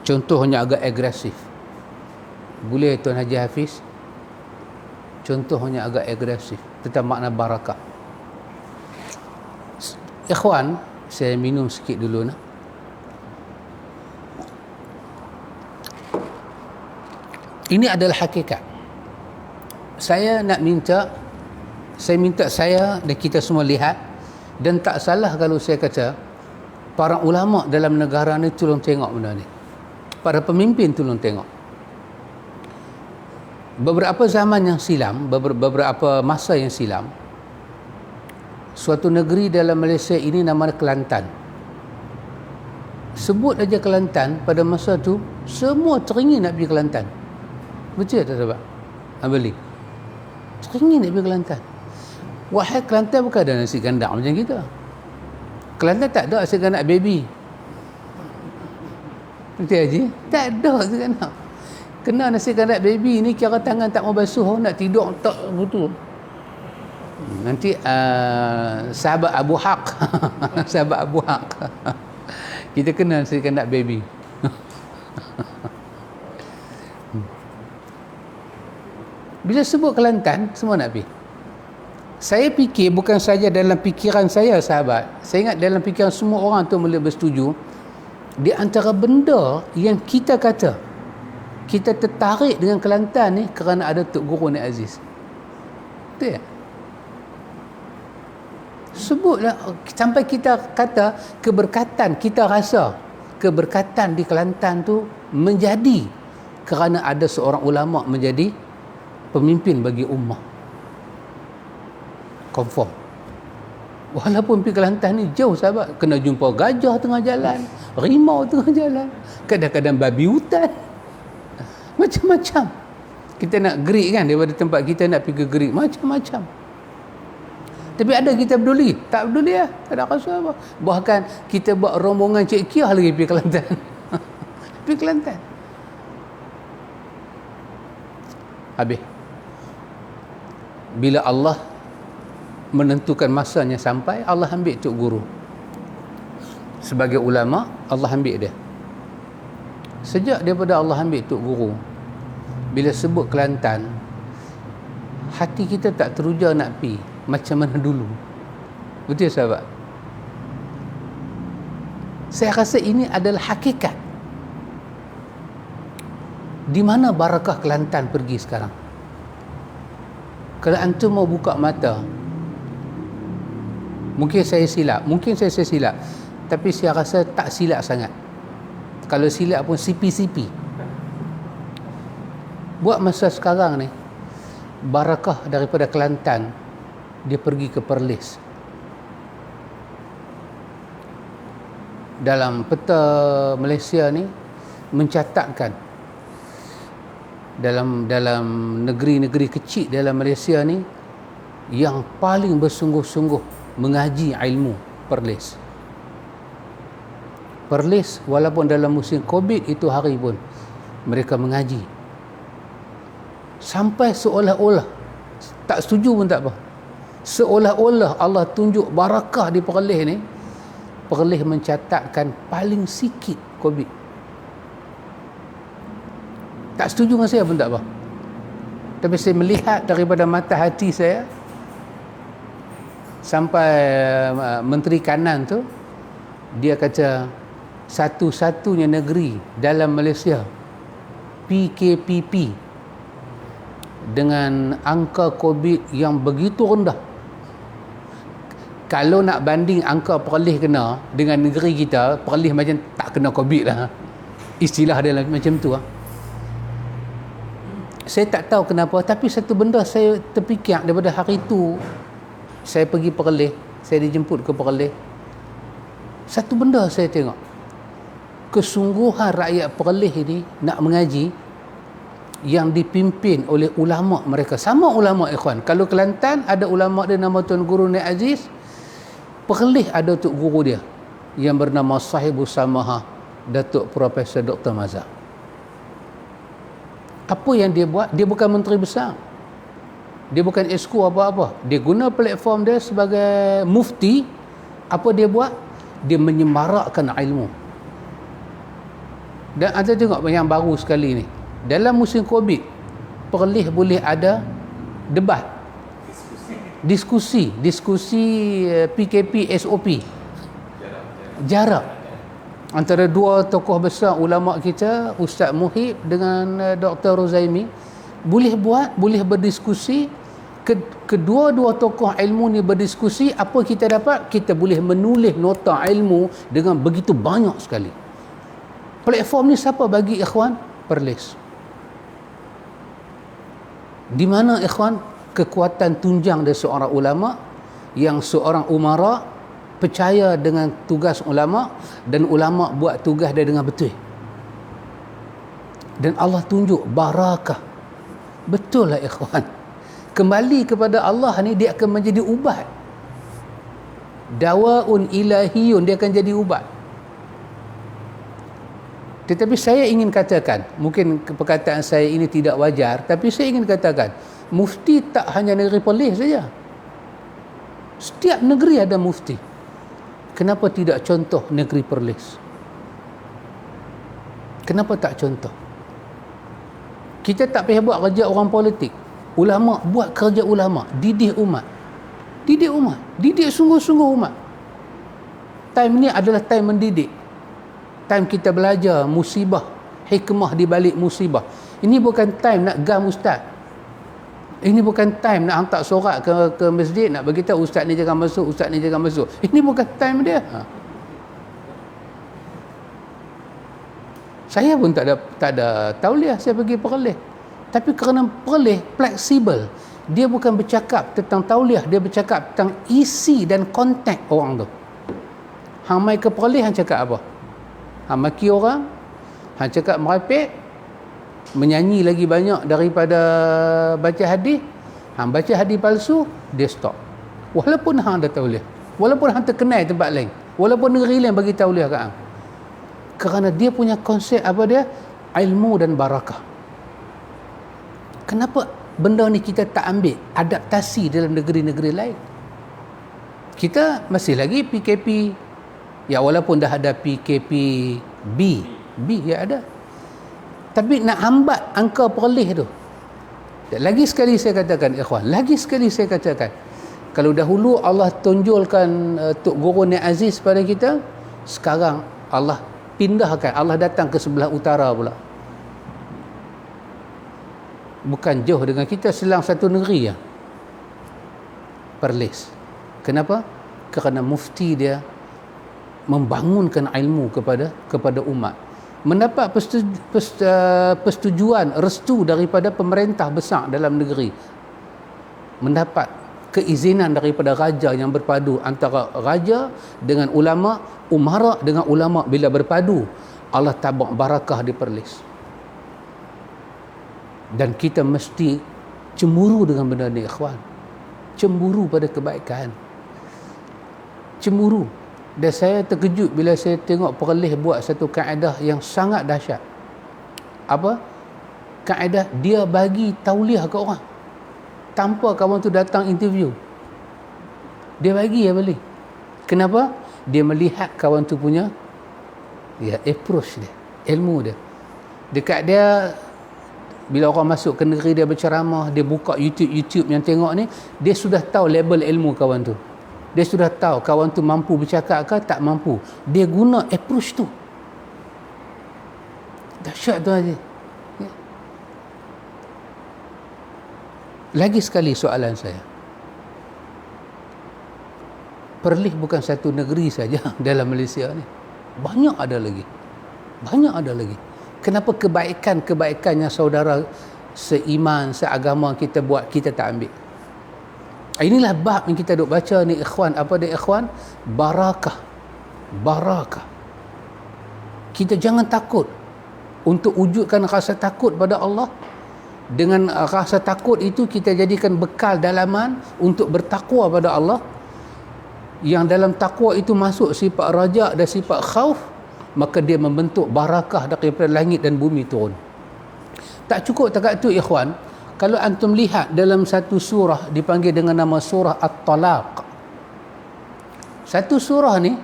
Contohnya agak agresif. Boleh Tuan Haji Hafiz? Contohnya agak agresif tentang makna barakah. Ikhwan, saya minum sikit dulu nak. Ini adalah hakikat. Saya minta saya dan kita semua lihat, dan tak salah kalau saya kata para ulama dalam negara ni tolong tengok benda ni. Para pemimpin tolong tengok. Beberapa zaman yang silam, beberapa masa yang silam, suatu negeri dalam Malaysia ini namanya Kelantan. Sebut aja Kelantan, pada masa tu semua teringin nak pergi Kelantan. Betul tak sahabat? Abeli. Teringin nak pergi Kelantan. Wahai Kelantan bukan ada nasi gandak macam kita. Kelantan tak ada nasi gandak baby. Betul Haji? Tak ada nasi gandak. Kena nasi gandak baby ni kira tangan tak mau basuh, nak tidur tak betul. Nanti sahabat Abu Haq sahabat Abu Haq kita kena nasi gandak baby. Bila sebut Kelantan, semua nak pergi. Saya fikir bukan saja dalam fikiran saya sahabat, saya ingat dalam fikiran semua orang tu boleh bersetuju, di antara benda yang kita kata kita tertarik dengan Kelantan ni kerana ada Tok Guru Nik Aziz. Betul tak? Sebutlah sampai kita kata keberkatan, kita rasa keberkatan di Kelantan tu menjadi kerana ada seorang ulama menjadi pemimpin bagi ummah. Confirm. Walaupun pergi Kelantan ni jauh sahabat, kena jumpa gajah tengah jalan, rimau tengah jalan, kadang-kadang babi hutan, macam-macam. Kita nak gerik kan, daripada tempat kita nak pergi gerik, macam-macam. Tapi ada kita peduli? Tak peduli lah, tak ada rasa apa. Bahkan kita buat rombongan Cik Kiah lagi pergi Kelantan. Pergi Kelantan. Habis. Bila Allah menentukan masanya sampai, Allah ambil Tok Guru. Sebagai ulama, Allah ambil dia. Sejak daripada Allah ambil Tok Guru, bila sebut Kelantan, hati kita tak teruja nak pi macam mana dulu. Betul sahabat? Saya rasa ini adalah hakikat. Di mana barakah Kelantan pergi sekarang? Kalau antum mau buka mata, mungkin saya silap, tapi saya rasa tak silap sangat. Kalau silap pun sipi-sipi. Buat masa sekarang ni, barakah daripada Kelantan dia pergi ke Perlis. Dalam peta Malaysia ni mencatatkan dalam negeri-negeri kecil dalam Malaysia ni yang paling bersungguh-sungguh mengaji ilmu Perlis. Perlis walaupun dalam musim Covid itu hari pun mereka mengaji. Sampai seolah-olah, tak setuju pun tak apa, seolah-olah Allah tunjuk barakah di Perlis ni. Perlis mencatatkan paling sikit Covid. Tak setuju dengan saya pun tak apa, tapi saya melihat daripada mata hati saya, sampai Menteri Kanan tu dia kata satu-satunya negeri dalam Malaysia PKPP dengan angka Covid yang begitu rendah. Kalau nak banding angka Perlis kena dengan negeri kita, Perlis macam tak kena Covid lah. Istilah dia macam tu lah. Saya tak tahu kenapa, tapi satu benda saya terfikir daripada hari itu saya pergi Perlis, saya dijemput ke Perlis. Satu benda saya tengok, kesungguhan rakyat Perlis ini nak mengaji yang dipimpin oleh ulama mereka. Sama ulama ikhwan. Kalau Kelantan ada ulama dia nama Tuan Guru Nik Aziz, Perlis ada Tok Guru dia yang bernama Sahibus Samaha, Datuk Profesor Dr. Mazhar. Apa yang dia buat? Dia bukan menteri besar, dia bukan esko apa-apa, dia guna platform dia sebagai mufti. Apa dia buat? Dia menyemarakkan ilmu. Dan anda tengok yang baru sekali ni, dalam musim Covid, Perlis boleh ada debat, diskusi PKP SOP, jarak antara dua tokoh besar ulama kita, Ustaz Muhib dengan Dr. Rozaimi. Boleh berdiskusi. Kedua-dua tokoh ilmu ni berdiskusi. Apa kita dapat? Kita boleh menulis nota ilmu dengan begitu banyak sekali. Platform ni siapa bagi ikhwan? Perlis. Di mana ikhwan kekuatan tunjang dari seorang ulama, yang seorang umara percaya dengan tugas ulama dan ulama buat tugas dia dengan betul, dan Allah tunjuk barakah. Betul lah ikhwan, kembali kepada Allah ni dia akan menjadi ubat. Dawaun ilahiyun, dia akan jadi ubat. Tetapi saya ingin katakan, mungkin perkataan saya ini tidak wajar, tapi saya ingin katakan, mufti tak hanya negeri Perlis saja. Setiap negeri ada mufti. Kenapa tidak contoh negeri Perlis? Kenapa tak contoh? Kita tak payah buat kerja orang politik. Ulama buat kerja ulama, didik umat. Didik sungguh-sungguh umat. Time ni adalah time mendidik. Time kita belajar musibah, hikmah di balik musibah. Ini bukan time nak gam ustaz. Ini bukan time nak hantar sorak ke masjid nak beritahu ustaz ni jangan masuk, ustaz ni jangan masuk. Ini bukan time dia. Saya pun tak ada tauliah saya pergi Perlis. Tapi kerana Perlis fleksibel, dia bukan bercakap tentang tauliah, dia bercakap tentang isi dan konteks orang tu. Hang mai ke Perlis hang cakap apa? Hang maki orang, hang cakap merepek, menyanyi lagi banyak daripada baca hadis. Hang baca hadis palsu, dia stop. Walaupun hang ada tauliah, walaupun hang terkenal tempat lain, walaupun negeri lain bagi tauliah kat hang, kerana dia punya konsep apa dia? Ilmu dan barakah. Kenapa benda ni kita tak ambil adaptasi dalam negeri-negeri lain? Kita masih lagi PKP, ya walaupun dah ada PKP B ya ada. Tapi nak hambat angka Perlis tu, Lagi sekali saya katakan ikhwan, lagi sekali saya katakan, kalau dahulu Allah tunjulkan Tok Guru Nik Aziz pada kita, sekarang Allah pindahkan, Allah datang ke sebelah utara pula. Bukan jauh dengan kita, selang satu negeri ya. Perlis. Kenapa? Kerana mufti dia membangunkan ilmu kepada umat. Mendapat persetujuan, restu daripada pemerintah besar dalam negeri. Mendapat keizinan daripada raja yang berpadu antara raja dengan ulama, umara dengan ulama. Bila berpadu, Allah tabak barakah di Perlis. Dan kita mesti cemburu dengan benda ni ikhwan. Cemburu pada kebaikan. Cemburu. Dan saya terkejut bila saya tengok Perlis buat satu kaedah yang sangat dahsyat. Apa? Kaedah dia bagi tauliah ke orang tanpa kawan tu datang interview. Dia bagi ya balik. Kenapa? Dia melihat kawan tu punya approach dia, ilmu dia. Dekat dia, bila orang masuk ke negeri dia berceramah, dia buka YouTube yang tengok ni, dia sudah tahu label ilmu kawan tu. Dia sudah tahu kawan tu mampu bercakap ke tak mampu. Dia guna approach tu. Dahsyat tu aja. Ya. Lagi sekali soalan saya. Perlis bukan satu negeri saja dalam Malaysia ni. Banyak ada lagi. Banyak ada lagi. Kenapa kebaikan-kebaikan yang saudara seiman, seagama kita buat, kita tak ambil? Inilah bab yang kita duk baca ni ikhwan. Apa dia ikhwan? Barakah. Barakah. Kita jangan takut untuk wujudkan rasa takut pada Allah. Dengan rasa takut itu kita jadikan bekal dalaman untuk bertakwa pada Allah. Yang dalam takwa itu masuk sifat raja dan sifat khauf, maka dia membentuk barakah daripada langit dan bumi turun. Tak cukup takat itu ikhwan. Kalau antum lihat dalam satu surah dipanggil dengan nama surah At-Talaq. Satu surah ni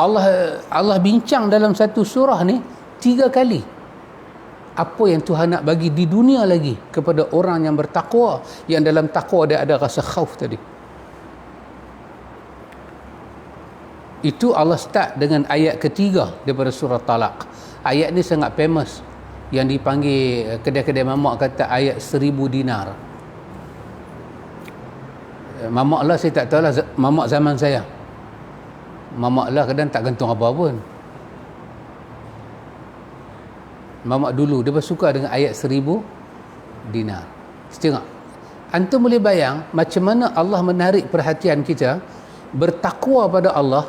Allah bincang dalam satu surah ni 3 kali apa yang Tuhan nak bagi di dunia lagi kepada orang yang bertakwa, yang dalam takwa dia ada rasa khauf tadi. Itu Allah start dengan ayat ketiga daripada surah Talaq. Ayat ni sangat famous, yang dipanggil kedai-kedai mamak kata ayat 1000 dinar. Mamak lah saya tak tahu lah, mamak zaman saya. Mamak lah kadang tak gantung apa pun. Mamak dulu dia bersuka dengan ayat 1000 dinar. Tengok, antum boleh bayang macam mana Allah menarik perhatian kita bertakwa pada Allah.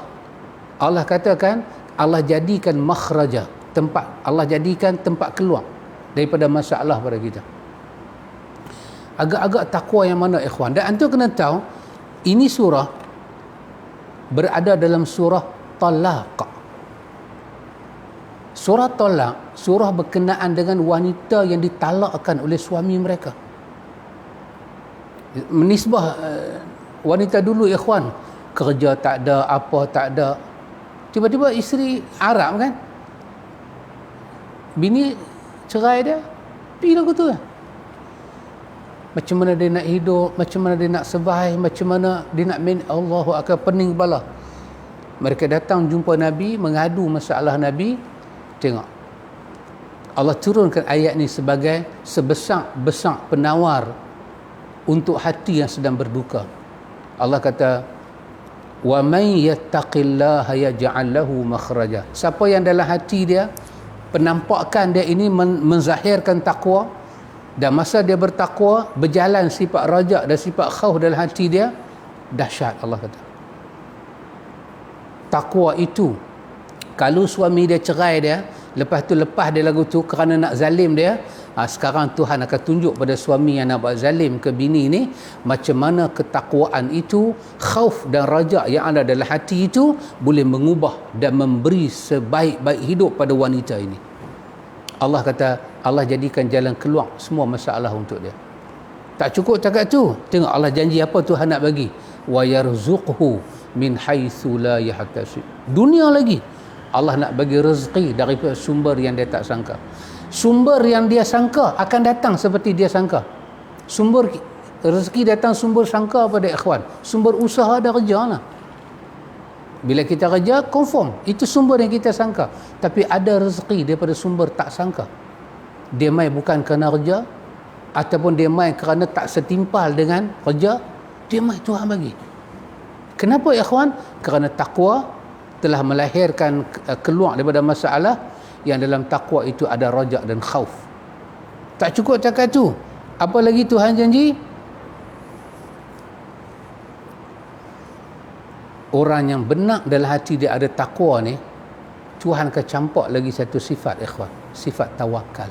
Allah katakan Allah jadikan makhraja, tempat, Allah jadikan tempat keluar daripada masalah pada kita. Agak-agak takwa yang mana ikhwan? Dan antum kena tahu ini surah berada dalam surah Talaq. Surah Talaq, surah berkenaan dengan wanita yang ditalakkan oleh suami mereka. Menisbah wanita dulu ikhwan, kerja tak ada, apa tak ada. Tiba-tiba isteri Arab kan, bini cerai dia, pergi lagu tu kan. Macam mana dia nak hidup, macam mana dia nak survive, macam mana dia nak Allahu akbar, pening kepala. Mereka datang jumpa Nabi, mengadu masalah Nabi. Tengok, Allah turunkan ayat ni sebagai sebesar-besar penawar untuk hati yang sedang berduka. Allah kata, wa man yattaqillaha yaj'al lahu makhraja. Siapa yang dalam hati dia, penampakan dia ini menzahirkan takwa, dan masa dia bertakwa berjalan sifat raja dan sifat khauf dalam hati dia, dahsyat. Allah kata takwa itu, kalau suami dia cerai dia, lepas dia lagu tu kerana nak zalim dia, sekarang Tuhan akan tunjuk pada suami yang nak buat zalim ke bini ni macam mana ketakwaan itu, khauf dan raja yang ada dalam hati itu boleh mengubah dan memberi sebaik-baik hidup pada wanita ini. Allah kata Allah jadikan jalan keluar semua masalah untuk dia. Tak cukup takat tu, tengok Allah janji apa Tuhan nak bagi, wa yarzuqhu min haitsu la yahtasib. Dunia lagi Allah nak bagi rezeki daripada sumber yang dia tak sangka. Sumber yang dia sangka akan datang seperti dia sangka. Sumber rezeki datang sumber sangka pada ikhwan. Sumber usaha dah kerja lah. Bila kita kerja, confirm. Itu sumber yang kita sangka. Tapi ada rezeki daripada sumber tak sangka. Dia mai bukan kerana kerja, ataupun dia mai kerana tak setimpal dengan kerja, dia mai Tuhan bagi. Kenapa ikhwan? Kerana takwa telah melahirkan keluar daripada masalah yang dalam takwa itu ada rajak dan khauf. Tak cukup cakap tu. Apa lagi Tuhan janji? Orang yang benar dalam hati dia ada takwa ni, Tuhan akan campak lagi satu sifat ikhwan, sifat tawakal.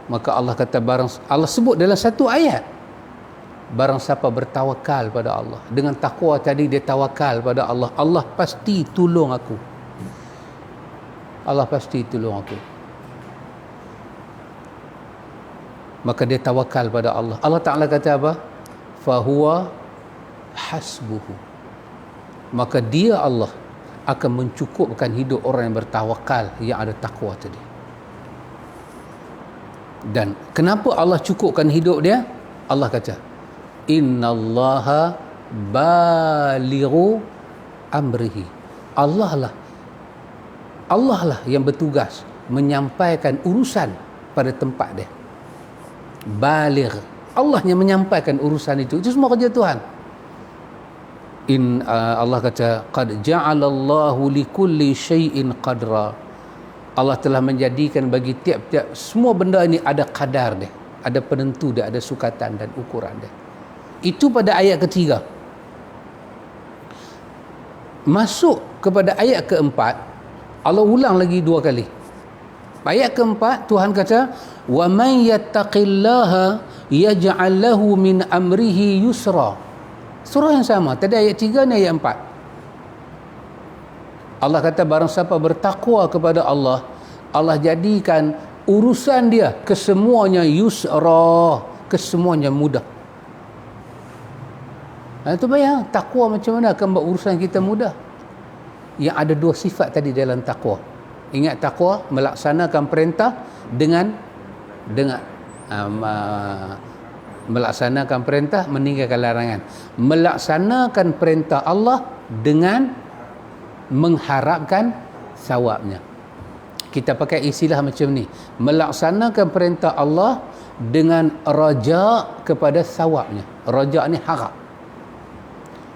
Maka Allah kata Allah sebut dalam satu ayat, barang siapa bertawakal pada Allah, dengan takwa tadi dia tawakal pada Allah, Allah pasti tolong aku. Allah pasti tolong aku. Maka dia tawakal pada Allah. Allah Ta'ala kata apa? Fahuwa hasbuhu. Maka dia Allah akan mencukupkan hidup orang yang bertawakal, yang ada takwa tadi. Dan kenapa Allah cukupkan hidup dia? Allah kata, innallaha balighu amrihi. Allah lah yang bertugas menyampaikan urusan pada tempat dia. Baligh. Allah yang menyampaikan urusan itu. Itu semua kerja Tuhan. Allah kata, qad ja'alallahu likulli syai'in qadra. Allah telah menjadikan bagi tiap-tiap semua benda ini ada kadar dia, ada penentu dia, ada sukatan dan ukuran dia. Itu pada ayat ketiga. Masuk kepada ayat keempat, Allah ulang lagi dua kali. Ayat keempat Tuhan kata, wa man yattaqillaha yaj'al lahu min amrihi yusra. Surah yang sama, tadi ayat 3 ni ayat 4. Allah kata barang siapa bertakwa kepada Allah, Allah jadikan urusan dia kesemuanya yusra, kesemuanya mudah. Itu bayang takwa macam mana akan buat urusan kita mudah. Yang ada dua sifat tadi dalam takwa. Ingat takwa melaksanakan perintah dengan melaksanakan perintah, meninggalkan larangan. Melaksanakan perintah Allah dengan mengharapkan sawabnya. Kita pakai istilah macam ni, melaksanakan perintah Allah dengan raja kepada sawabnya. Raja ni harap.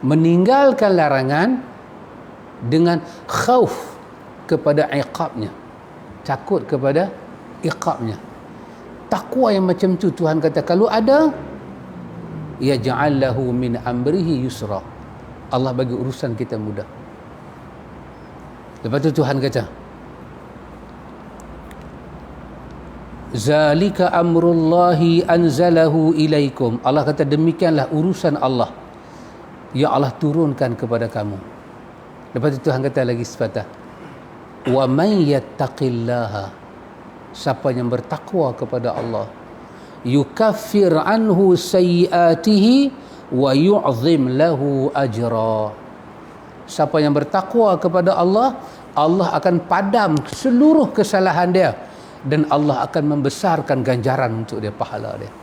Meninggalkan larangan dengan khauf kepada iqabnya, takut kepada iqabnya. Takwa yang macam tu Tuhan kata kalau ada, ya ja'allahu min amrihi yusra. Allah bagi urusan kita mudah. Lepas tu Tuhan kata, zalika amrullahi anzalahu ilaikum. Allah kata demikianlah urusan Allah yang Allah turunkan kepada kamu. Lepas tu Tuhan kata lagi sepatah, wa man yattaqillaha, siapa yang bertakwa kepada Allah, yukaffir anhu sayyiatihi wa yu'zim lahu ajra. Siapa yang bertakwa kepada Allah, Allah akan padam seluruh kesalahan dia dan Allah akan membesarkan ganjaran untuk dia, pahala dia.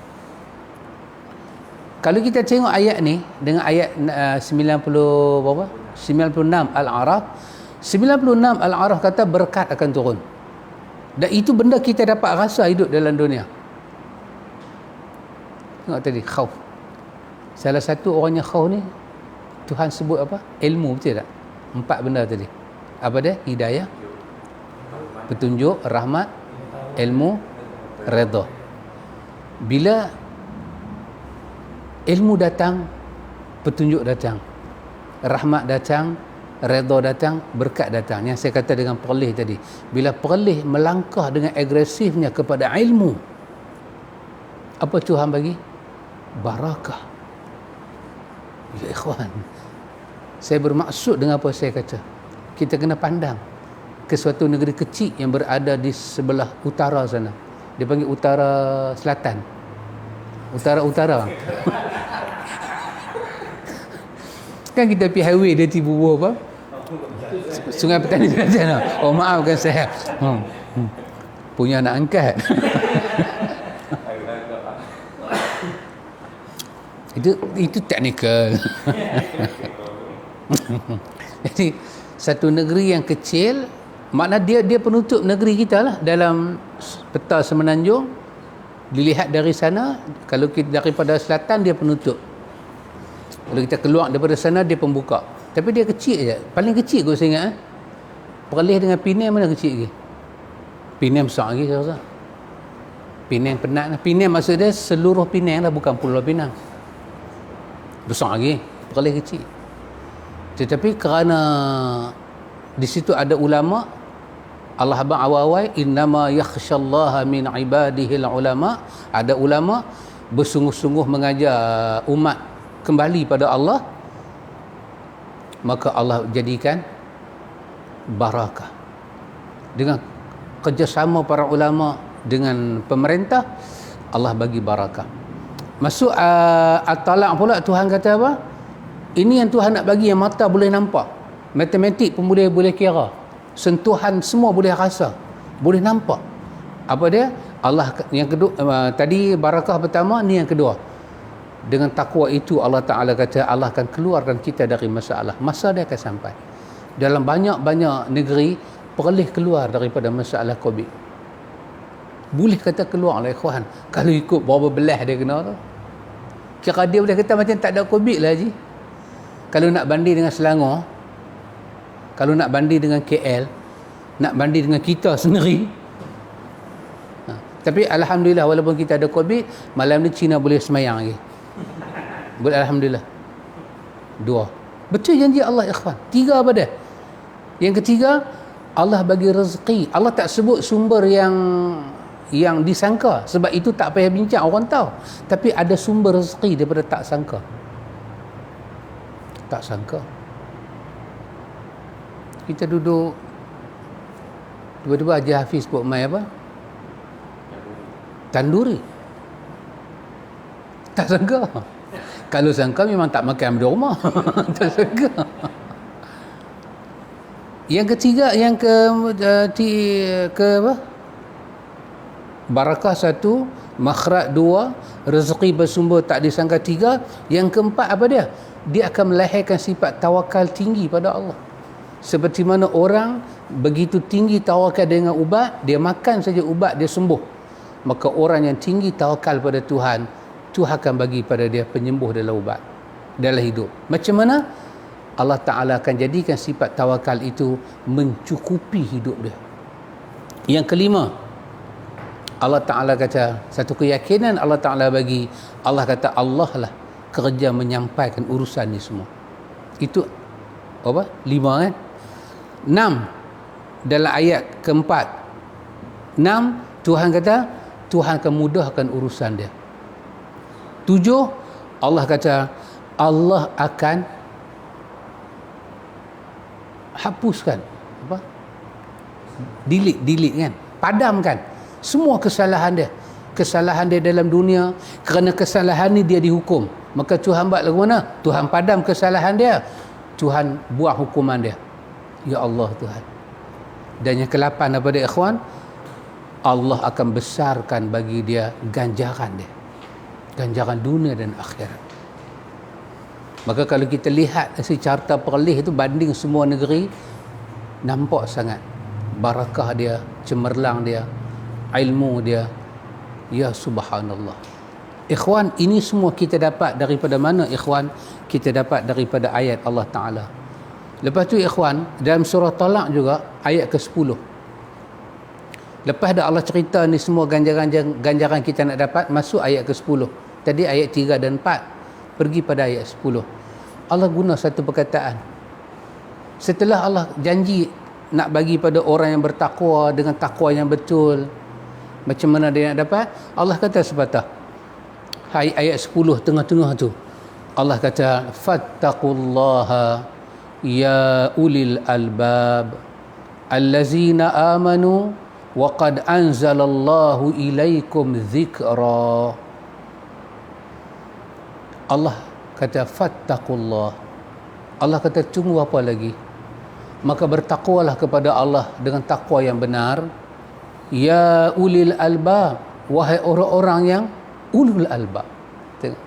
Kalau kita tengok ayat ni dengan ayat 96 Al-A'raf, 96 Al-A'raf kata berkat akan turun. Dan itu benda kita dapat rasa hidup dalam dunia. Tengok tadi, khauf. Salah satu orang yang khauf ni, Tuhan sebut apa? Ilmu, betul tak? 4 benda tadi. Apa dia? Hidayah, petunjuk, rahmat, ilmu, redha. Bila ilmu datang, petunjuk datang, rahmat datang, redha datang, berkat datang. Yang saya kata dengan perlih tadi, bila perlih melangkah dengan agresifnya kepada ilmu, apa Tuhan bagi? Barakah. Ya ikhwan, saya bermaksud dengan apa saya kata, kita kena pandang ke suatu negeri kecil yang berada di sebelah utara sana. Dia panggil utara selatan, utara kan kita pergi highway dia tiba apa? Sungai Petani sana. Oh maafkan saya. punya anak angkat. Itu teknikal. Jadi satu negeri yang kecil, makna dia penutup negeri kita lah dalam peta semenanjung. Dilihat dari sana, kalau kita daripada selatan dia penutup. Kalau kita keluar daripada sana dia pembuka. Tapi dia kecil je. Paling kecil kot saya ingat. Perlis dengan Penang mana kecil lagi? Penang besar lagi saya rasa. Penang penat lah. Penang maksud dia seluruh Penang lah, bukan Pulau Penang. Besar lagi. Perlis kecil. Tetapi kerana di situ ada ulama, Allah abang awal-awal, innama yakhshallaha min ibadihil ulama. Ada ulama bersungguh-sungguh mengajar umat kembali pada Allah, maka Allah jadikan barakah. Dengan kerjasama para ulama dengan pemerintah, Allah bagi barakah. Masuk At-Talaq pula, Tuhan kata apa? Ini yang Tuhan nak bagi, yang mata boleh nampak, matematik pun boleh kira, sentuhan semua boleh rasa, boleh nampak. Apa dia? Allah yang kedua, tadi barakah pertama, ni yang kedua. Dengan takwa itu Allah Ta'ala kata Allah akan keluarkan kita dari masalah. Masa dia akan sampai. Dalam banyak-banyak negeri perlih keluar daripada masalah COVID. Boleh kata keluar lah ikhwan. Kalau ikut berapa belah dia kena tu. Kira dia boleh kata macam tak ada COVID lah Haji. Kalau nak banding dengan Selangor, kalau nak banding dengan KL, nak banding dengan kita sendiri. Tapi Alhamdulillah, walaupun kita ada COVID, malam ni Cina boleh semayang lagi. Boleh, Alhamdulillah. 2. Betul janji Allah ikhwan. 3 apa dia? Yang ketiga, Allah bagi rezeki. Allah tak sebut sumber yang disangka. Sebab itu tak payah bincang, orang tahu. Tapi ada sumber rezeki daripada tak sangka. Tak sangka. Kita duduk, tiba-tiba Haji Hafiz buat mai apa? Tanduri. Tak sangka. Kalau sangka memang tak makan di rumah. Tak sangka. Yang ketiga, yang ke apa? Barakah 1, makhraj 2, rezeki bersumber tak disangka 3. Yang keempat apa dia? Dia akan melahirkan sifat tawakal tinggi pada Allah. Seperti mana orang begitu tinggi tawakal dengan ubat, dia makan saja ubat dia sembuh. Maka orang yang tinggi tawakal pada Tuhan, Tuhan akan bagi pada dia penyembuh dalam ubat, dalam hidup. Macam mana? Allah Ta'ala akan jadikan sifat tawakal itu mencukupi hidup dia. Yang kelima, Allah Ta'ala kata, satu keyakinan Allah Ta'ala bagi, Allah kata Allah lah kerja menyampaikan urusan ni semua. Itu apa? 5 kan? 6 dalam ayat keempat. 6 Tuhan kata Tuhan akan mudahkan urusan dia. 7 Allah kata Allah akan hapuskan apa? Delete kan? Padamkan semua kesalahan dia dalam dunia. Kerana kesalahan ni dia dihukum. Maka Tuhan buat lagu mana? Tuhan padam kesalahan dia. Tuhan buat hukuman dia. Ya Allah Tuhan. Dan yang ke-8 apa dia ikhwan? Allah akan besarkan bagi dia ganjaran dia. Ganjaran dunia dan akhirat. Maka kalau kita lihat si carta perlih itu banding semua negeri, nampak sangat barakah dia, cemerlang dia, ilmu dia. Ya subhanallah. Ikhwan, ini semua kita dapat daripada mana ikhwan? Kita dapat daripada ayat Allah Ta'ala. Lepas tu ikhwan, dalam surah Talaq juga ayat ke-10. Lepas dah Allah cerita ni semua ganjaran kita nak dapat, masuk ayat ke-10. Tadi ayat 3 dan 4. Pergi pada ayat 10. Allah guna satu perkataan. Setelah Allah janji nak bagi pada orang yang bertakwa dengan takwa yang betul, macam mana dia nak dapat? Allah kata sepatah. Ayat 10 tengah-tengah tu. Allah kata, fattaqullaha ya ulil albab allazina amanu wa qad anzalallahu ilaikum dzikra. Allah kata fattaqullah. Allah kata tunggu apa lagi? Maka bertakwalah kepada Allah dengan takwa yang benar. Ya ulil albab, wahai orang-orang yang ulul albab. Tengok.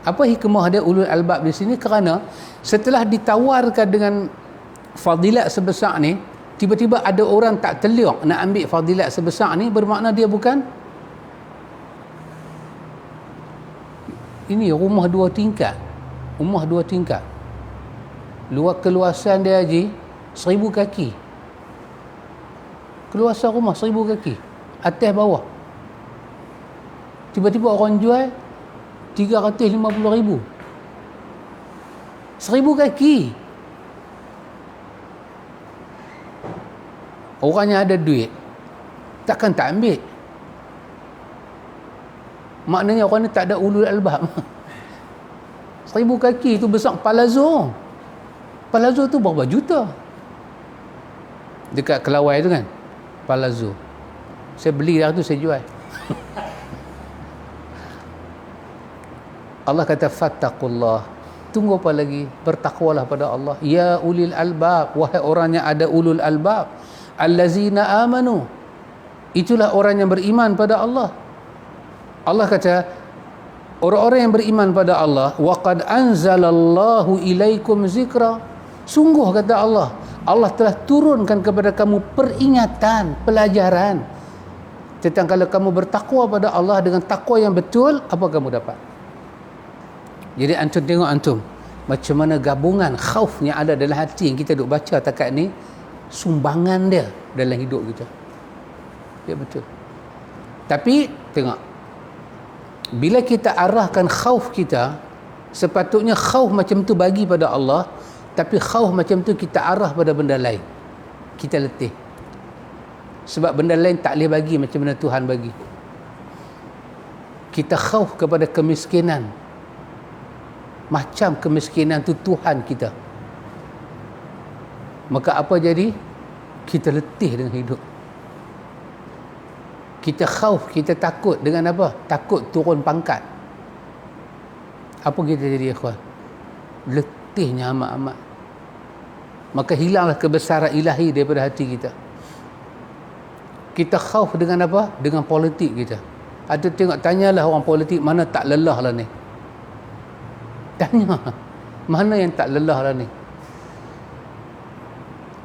Apa hikmah dia ulul albab di sini? Kerana setelah ditawarkan dengan fadilat sebesar ni, tiba-tiba ada orang tak teliak nak ambil fadilat sebesar ni, bermakna dia bukan. Ini rumah 2 tingkat. Rumah 2 tingkat. Keluasan dia haji 1000 kaki. Keluasan rumah 1000 kaki. Atas bawah. Tiba-tiba orang jual 350,000. 1000 kaki. Orangnya ada duit, takkan tak ambil. Maknanya orang ni tak ada ulul albab. 1000 kaki tu besar. Palazzo tu berapa juta? Dekat Kelawai tu kan, Palazzo. Saya beli dah tu, saya jual. Allah kata fattaqullah. Tunggu apa lagi? Bertakwalah pada Allah. Ya ulil albab, wahai orang yang ada ulul albab. Allazina amanu. Itulah orang yang beriman pada Allah. Allah kata, orang-orang yang beriman pada Allah, wa qad anzalallahu ilaikum zikra. Sungguh kata Allah, Allah telah turunkan kepada kamu peringatan, pelajaran tentang kalau kamu bertakwa pada Allah dengan takwa yang betul, apa kamu dapat. Jadi antum tengok antum macam mana gabungan khauf yang ada dalam hati yang kita duk baca takat ni, sumbangan dia dalam hidup kita. Ya betul. Tapi tengok, bila kita arahkan khauf kita, sepatutnya khauf macam tu bagi pada Allah, tapi khauf macam tu kita arah pada benda lain, kita letih. Sebab benda lain tak boleh bagi macam mana Tuhan bagi. Kita khauf kepada kemiskinan, macam kemiskinan tu Tuhan kita. Maka apa jadi? Kita letih dengan hidup. Kita khauf, kita takut dengan apa? Takut turun pangkat. Apa kita jadi, ikhwan? Letihnya amat-amat. Maka hilanglah kebesaran ilahi daripada hati kita. Kita khauf dengan apa? Dengan politik kita. Atau tengok, tanyalah orang politik mana tak lelah lah ni. Tanya, mana yang tak lelah lah ni?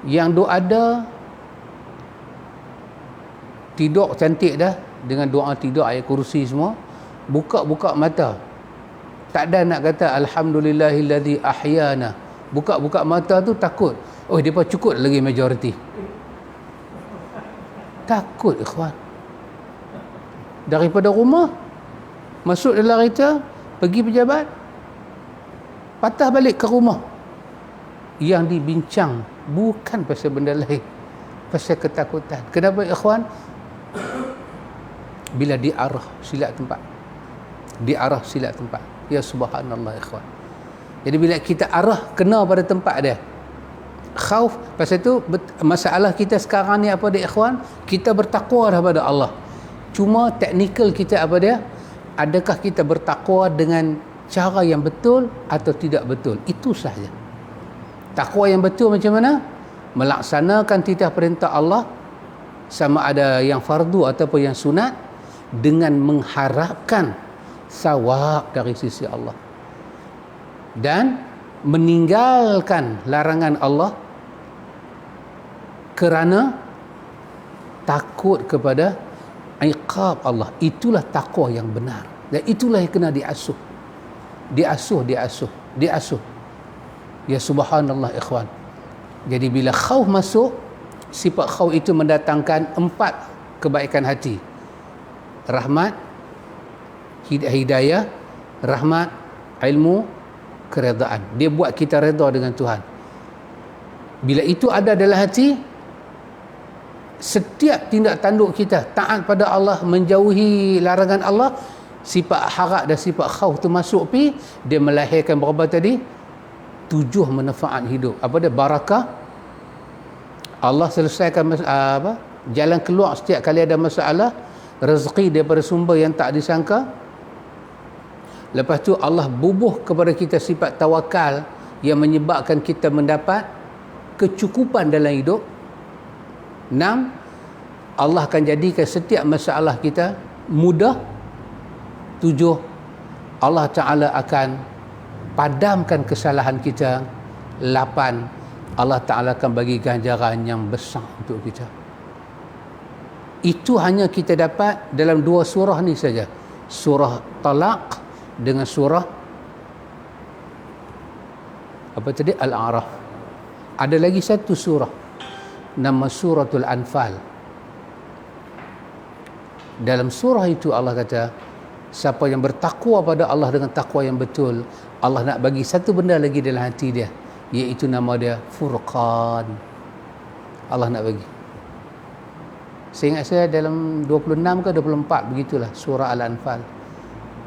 Yang duk ada tidur cantik dah, dengan doa tidur ayat kursi semua, buka-buka mata tak ada nak kata alhamdulillahillazi ahyana. Buka-buka mata tu takut, oh depa cukup lagi majoriti. Takut, ikhwan. Daripada rumah masuk dalam kereta, pergi pejabat, patah balik ke rumah. Yang dibincang bukan pasal benda lain, pasal ketakutan. Kenapa, ikhwan? Bila diarah silap tempat. Diarah silap tempat. Ya subhanallah, ikhwan. Jadi bila kita arah kena pada tempat dia, khauf. Pasal tu masalah kita sekarang ni apa dia, ikhwan? Kita bertakwa daripada Allah. Cuma teknikal kita apa dia? Adakah kita bertakwa dengan cara yang betul atau tidak betul? Itu sahaja. Takwa yang betul macam mana? Melaksanakan titah perintah Allah, sama ada yang fardu ataupun yang sunat, dengan mengharapkan sawab dari sisi Allah, dan meninggalkan larangan Allah kerana takut kepada iqab Allah. Itulah takwa yang benar, dan itulah yang kena diasuh. Diasuh. Ya subhanallah, ikhwan. Jadi bila khauf masuk, sifat khauf itu mendatangkan 4 kebaikan hati. Rahmat, hidayah, rahmat, ilmu, keredaan. Dia buat kita redha dengan Tuhan. Bila itu ada dalam hati, setiap tindak tanduk kita taat pada Allah, menjauhi larangan Allah, sifat harap dan sifat khauf tu masuk pi, dia melahirkan berapa tadi? 7 manfaat hidup. Apa dia? Barakah. Allah selesaikan jalan keluar setiap kali ada masalah, rezeki daripada sumber yang tak disangka. Lepas tu Allah bubuh kepada kita sifat tawakal yang menyebabkan kita mendapat kecukupan dalam hidup. 6, Allah akan jadikan setiap masalah kita mudah. 7, Allah Ta'ala akan padamkan kesalahan kita. 8, Allah Ta'ala akan bagi ganjaran yang besar untuk kita. Itu hanya kita dapat dalam 2 surah ni saja. Surah Talaq dengan surah apa tadi? Al-A'raf. Ada lagi satu surah, nama suratul Anfal. Dalam surah itu Allah kata, siapa yang bertakwa pada Allah dengan takwa yang betul, Allah nak bagi satu benda lagi dalam hati dia, iaitu nama dia Furqan. Allah nak bagi. Saya ingat saya dalam 26 ke 24 begitulah surah Al-Anfal.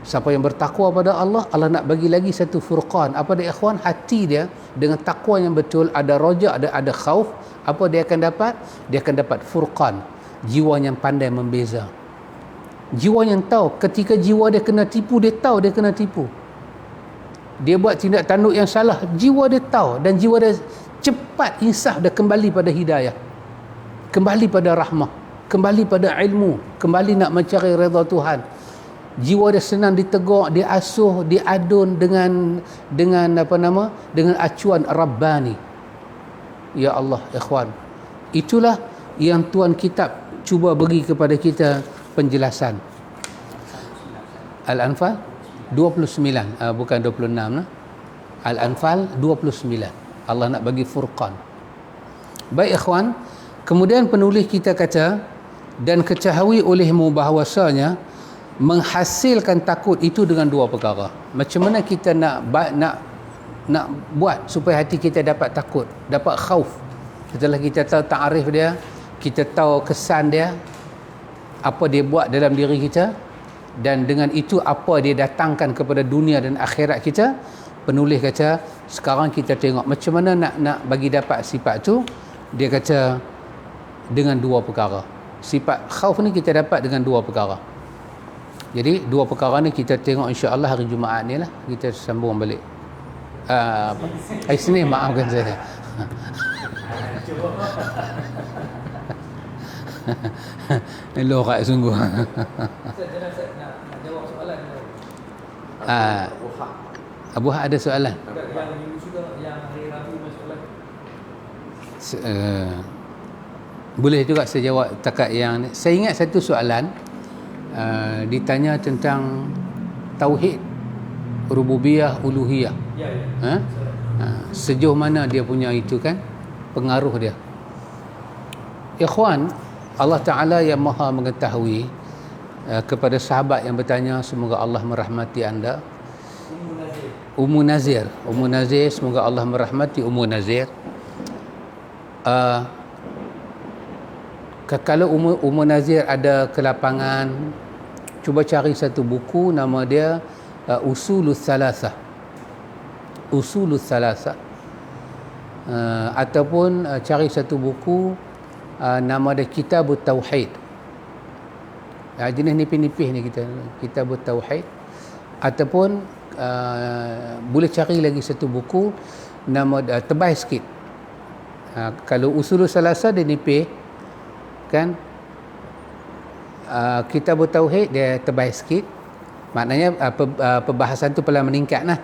Siapa yang bertakwa pada Allah, Allah nak bagi lagi satu Furqan. Apa dia ikhwan? Hati dia dengan takwa yang betul, ada roja, ada khauf. Apa dia akan dapat? Dia akan dapat Furqan, jiwa yang pandai membeza. Jiwa yang tahu ketika jiwa dia kena tipu, dia tahu dia kena tipu. Dia buat tindak tanduk yang salah, jiwa dia tahu, dan jiwa dia cepat insaf dan kembali pada hidayah, kembali pada rahmah, kembali pada ilmu, kembali nak mencari redha Tuhan. Jiwa dia senang ditegur, diasuh, diadun dengan dengan acuan Rabbani. Ya Allah, ikhwan, itulah yang Tuan Kitab cuba beri kepada kita penjelasan. Al-Anfal 29, bukan 26 lah. Al-Anfal 29. Allah nak bagi Furqan. Baik ikhwan, kemudian penulis kita kata, dan ketahui olehmu bahawasanya menghasilkan takut itu dengan 2 perkara. Macam mana kita nak buat supaya hati kita dapat takut, dapat khauf? Setelah kita tahu ta'arif dia, kita tahu kesan dia, apa dia buat dalam diri kita, dan dengan itu apa dia datangkan kepada dunia dan akhirat kita. Penulis kata, sekarang kita tengok macam mana nak bagi dapat sifat tu. Dia kata dengan 2 perkara. Sifat khauf ni kita dapat dengan 2 perkara. Jadi 2 perkara ni kita tengok insya-Allah hari Jumaat ni lah, kita sambung balik. Hari Senin, maafkan saya. Lorak sungguh. Abu Hak ada soalan? Boleh juga saya jawab takat yang ni. Saya ingat satu soalan, ditanya tentang tauhid rububiyah uluhiyah. Sejauh mana dia punya itu kan, pengaruh dia. Ikhwan, Allah Ta'ala yang maha mengetahui. Kepada sahabat yang bertanya, semoga Allah merahmati anda. Ummu Nazir, semoga Allah merahmati Ummu Nazir. Kalau Ummu Nazir ada ke lapangan, cuba cari satu buku, nama dia Usulul Thalatha. Ataupun cari satu buku, nama dia Kitabut Tauhid. Jenis nipis-nipis ni Kitabut Tauhid. Ataupun boleh cari lagi satu buku, nama tebal sikit. Kalau Usulul Thalatha dia nipis kan, Kitabut Tauhid dia tebal sikit, maknanya perbahasan tu perlahan meningkat lah.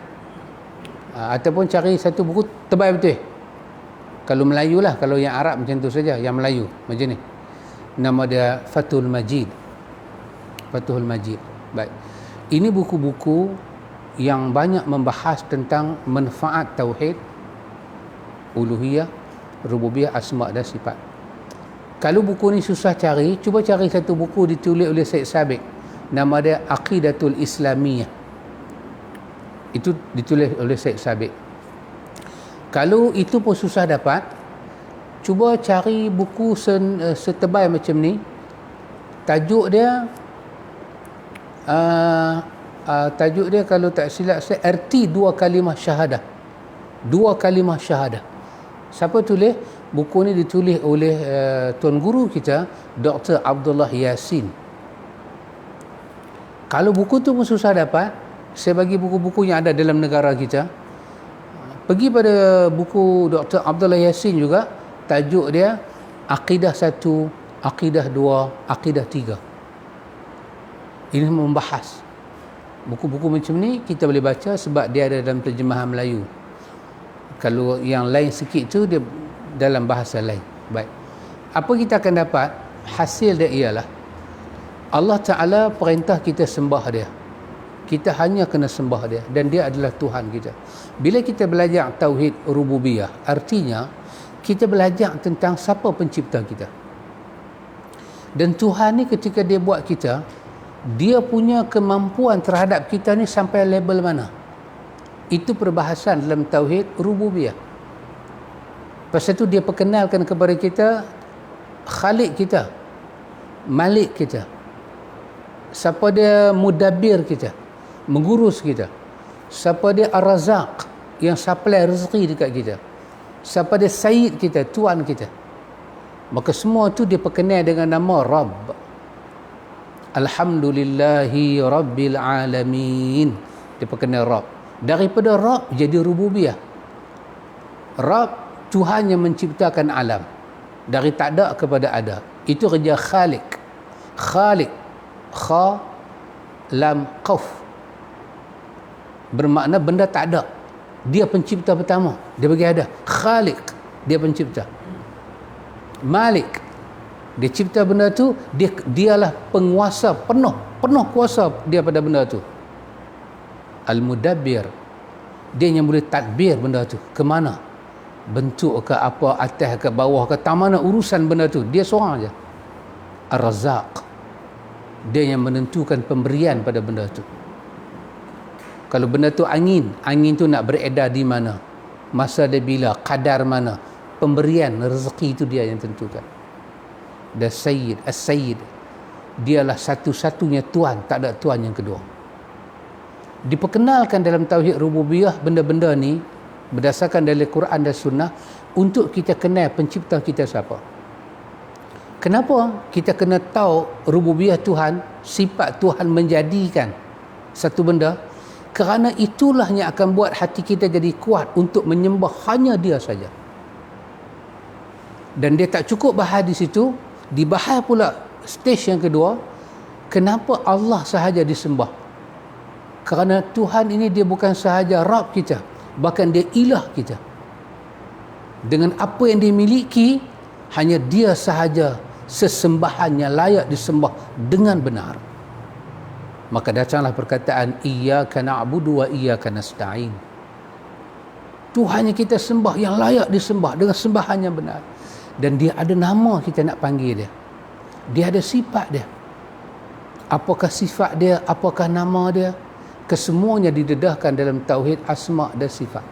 Ataupun cari satu buku tebal betul, kalau Melayu lah, kalau yang Arab macam tu saja, yang Melayu macam ni, nama dia Fathul Majid. Baik, ini buku-buku yang banyak membahas tentang manfaat tauhid uluhiyah, rububiyah, asma' dan sifat. Kalau buku ni susah cari, cuba cari satu buku ditulis oleh Syed Sabiq, nama dia Aqidatul Islamiyah. Itu ditulis oleh Syed Sabiq. Kalau itu pun susah dapat, cuba cari buku setebal macam ni. Tajuk dia kalau tak silap saya, erti 2 kalimah syahadah. 2 kalimah syahadah. Siapa tulis? Buku ni ditulis oleh Tuan Guru kita, Dr. Abdullah Yasin. Kalau buku tu pun susah dapat, saya bagi buku-buku yang ada dalam negara kita. Pergi pada buku Dr. Abdullah Yasin juga, tajuk dia Aqidah 1, akidah 2, akidah 3. Ini membahas. Buku-buku macam ni kita boleh baca sebab dia ada dalam terjemahan Melayu. Kalau yang lain sikit tu dia dalam bahasa lain. Baik. Apa kita akan dapat? Hasil dia ialah Allah Ta'ala perintah kita sembah dia. Kita hanya kena sembah dia dan dia adalah Tuhan kita. Bila kita belajar tauhid rububiyah, artinya kita belajar tentang siapa pencipta kita. Dan Tuhan ni ketika dia buat kita, dia punya kemampuan terhadap kita ni sampai level mana? Itu perbahasan dalam tauhid rububiyah. Pasal tu dia perkenalkan kepada kita Khalik kita, Malik kita, siapa dia mudabbir kita, mengurus kita, siapa dia Ar-Razaq yang supply rezeki dekat kita, siapa dia Sayyid kita, tuan kita. Maka semua tu dia perkenal dengan nama Rabb. Alhamdulillahi Rabbil Alamin. Dia perkenal Rabb. Daripada Rabb jadi rububiyah. Rabb, Tuhan yang menciptakan alam dari tak ada kepada ada. Itu kerja Khalik. Khalik, kha lam qaf, bermakna benda tak ada. Dia pencipta pertama, dia bagi ada. Khalik, dia pencipta. Malik, dia cipta benda tu, dialah penguasa penuh kuasa dia pada benda tu. Al-Mudabbir, dia yang boleh tadbir benda tu ke mana, bentuk ke apa, atas ke bawah ke, tak mana urusan benda tu, dia seorang je. Ar-Razaq, dia yang menentukan pemberian pada benda tu. Kalau benda tu angin tu nak beredar di mana, masa dia bila, kadar mana, pemberian rezeki itu dia yang tentukan. Dan Sayyid, As-Sayyid, dialah satu-satunya Tuhan, tak ada Tuhan yang kedua. Diperkenalkan dalam tauhid rububiyah benda-benda ni berdasarkan dari Quran dan Sunnah untuk kita kenal pencipta kita siapa. Kenapa kita kena tahu rububiyah Tuhan, sifat Tuhan menjadikan satu benda? Kerana itulah yang akan buat hati kita jadi kuat untuk menyembah hanya dia saja. Dan dia tak cukup bahas di situ, dibahas pula stage yang kedua, kenapa Allah sahaja disembah? Kerana Tuhan ini dia bukan sahaja Rabb kita, bahkan dia ilah kita. Dengan apa yang dia miliki, hanya dia sahaja sesembahan yang layak disembah dengan benar. Maka datanglah perkataan iyyaka na'budu wa iyyaka nasta'in. Tuhan yang kita sembah, yang layak disembah dengan sembahan yang benar. Dan dia ada nama kita nak panggil dia. Dia ada sifat dia. Apakah sifat dia, apakah nama dia, kesemuanya didedahkan dalam tauhid asma' dan sifat.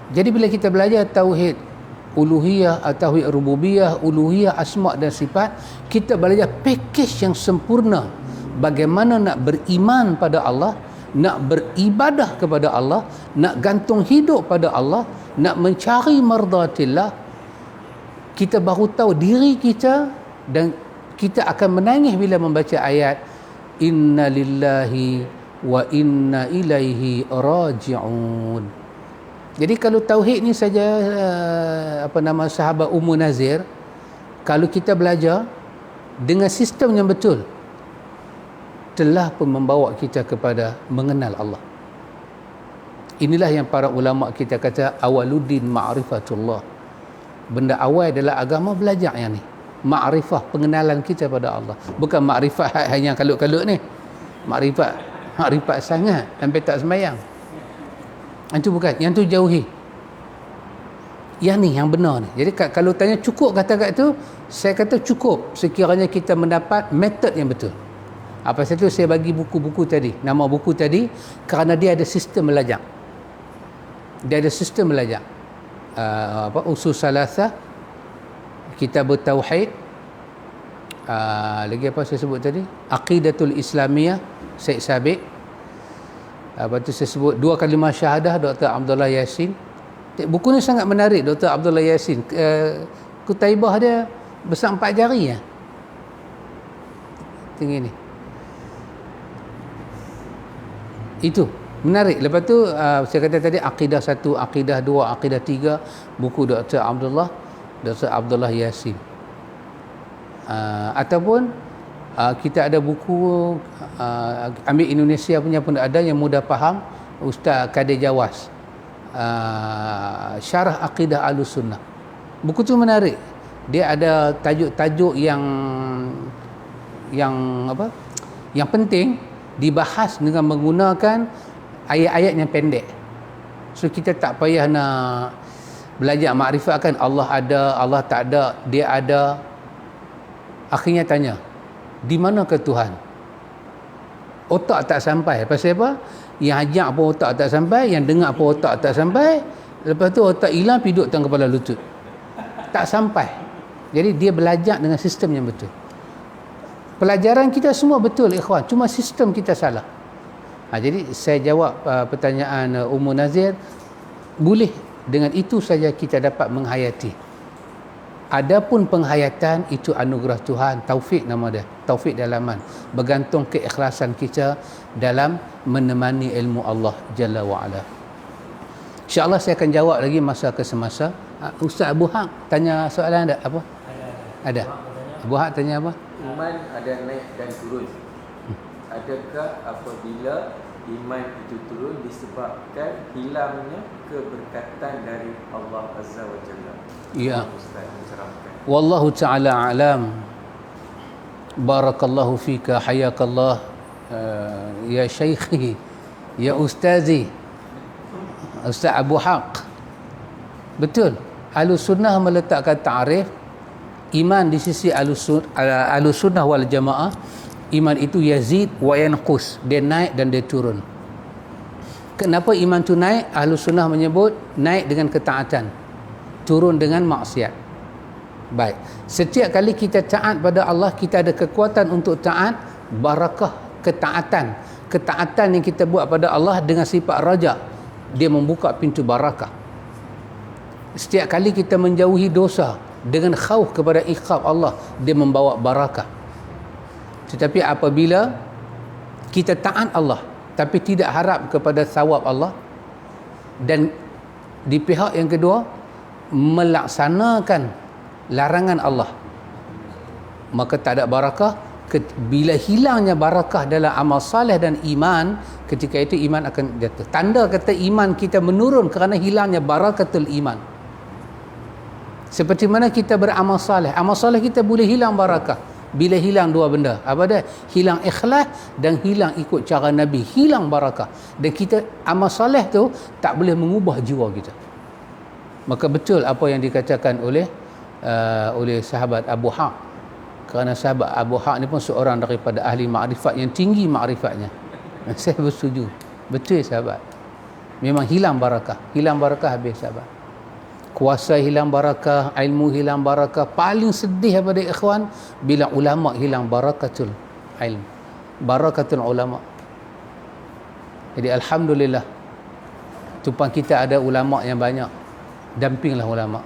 Jadi bila kita belajar tauhid uluhiyah, tauhid rububiyah, uluhiyah, asma' dan sifat, kita belajar pakej yang sempurna bagaimana nak beriman pada Allah, nak beribadah kepada Allah, nak gantung hidup pada Allah, nak mencari mardatillah. Kita baru tahu diri kita dan kita akan menangis bila membaca ayat inna lillahi wa inna ilaihi raji'un. Jadi kalau tauhid ni saja sahabat Ummu Nazir, kalau kita belajar dengan sistem yang betul, telah pun membawa kita kepada mengenal Allah. Inilah yang para ulama kita kata awaluddin ma'rifatullah. Benda awal adalah agama belajar yang ni. Ma'rifah, pengenalan kita pada Allah. Bukan ma'rifah hanya kalut-kalut ni. Ma'rifat sangat sampai tak sembahyang. Itu bukan. Yang tu jauhi. Yang ni, yang benar ni. Jadi kalau tanya cukup kata-kata tu, saya kata cukup sekiranya kita mendapat metod yang betul. Apa itu saya bagi buku-buku tadi. Nama buku tadi kerana dia ada sistem belajar. Dia ada sistem belajar. Usul Salasah, Kitab Tauhid, lagi apa saya sebut tadi, Aqidatul Islamiyah Syed Sabiq, apa tu saya sebut dua kalimah syahadah Dr. Abdullah Yassin. Buku ni sangat menarik. Dr. Abdullah Yassin, kutaibah dia besar 4 jari ya. Tinggi ni. Itu menarik. Lepas tu saya kata tadi akidah 1, akidah 2, akidah 3, buku Dr. Abdullah Yassin. Ataupun kita ada buku ambil Indonesia punya pun ada yang mudah faham, Ustaz Kadir Jawas, Syarah Aqidah Ahlussunnah. Buku tu menarik. Dia ada tajuk-tajuk yang apa? Yang penting dibahas dengan menggunakan ayat-ayat yang pendek. So kita tak payah nak belajar makrifat kan, Allah ada, Allah tak ada, dia ada. Akhirnya tanya, di manakah Tuhan? Otak tak sampai. Pasal apa? Yang ajak pun otak tak sampai, yang dengar pun otak tak sampai. Lepas tu otak hilang, piduk tang kepala lutut. Tak sampai. Jadi dia belajar dengan sistem yang betul. Pelajaran kita semua betul ikhwan, cuma sistem kita salah. Jadi saya jawab pertanyaan Ummu Nazir, boleh dengan itu saja kita dapat menghayati. Adapun penghayatan itu anugerah Tuhan, taufik nama dia, taufik dalaman, bergantung keikhlasan kita dalam menemani ilmu Allah Jalla wa Ala. InsyaAllah saya akan jawab lagi masa ke semasa. Ustaz Abu Haq tanya soalan ada apa? Ada. Abu Haq tanya apa? Iman ada naik dan turun. Adakah apabila iman itu turun disebabkan hilangnya keberkatan dari Allah Azza wa Jalla? Ya. Wallahu ta'ala alam. Barakallahu fika, hayakallah, ya syaikhi, ya ustazi, Ustaz Abu Haq. Betul. Ahlussunnah meletakkan ta'rif iman di sisi Ahlussunnah wal Jamaah. Iman itu yazid wa yanqus, dia naik dan dia turun. Kenapa iman tu naik? Ahlussunnah menyebut naik dengan ketaatan, turun dengan maksiat. Baik, setiap kali kita taat pada Allah, kita ada kekuatan untuk taat, barakah ketaatan. Ketaatan yang kita buat pada Allah dengan sifat raja, dia membuka pintu barakah. Setiap kali kita menjauhi dosa dengan khauf kepada iqab Allah, dia membawa barakah. Tetapi apabila kita taat Allah tapi tidak harap kepada thawab Allah, dan di pihak yang kedua melaksanakan larangan Allah, maka tak ada barakah. Bila hilangnya barakah dalam amal saleh dan iman, ketika itu iman akan jatuh. Tanda kata iman kita menurun kerana hilangnya barakatul iman. Seperti mana kita beramal saleh, amal saleh kita boleh hilang barakah bila hilang dua benda. Apa dia? Hilang ikhlas dan hilang ikut cara Nabi, hilang barakah. Dan kita amal saleh tu tak boleh mengubah jiwa kita. Maka betul apa yang dikatakan oleh sahabat Abu Haq. Kerana sahabat Abu Haq ni pun seorang daripada ahli makrifat yang tinggi makrifatnya. Saya bersetuju. Betul sahabat. Memang hilang barakah habis sahabat. Kuasa hilang barakah, ilmu hilang barakah. Paling sedih daripada ikhwan bila ulama hilang barakatul ilm, barakatul ulama. Jadi alhamdulillah, tumpang kita ada ulama yang banyak. Dampinglah ulama.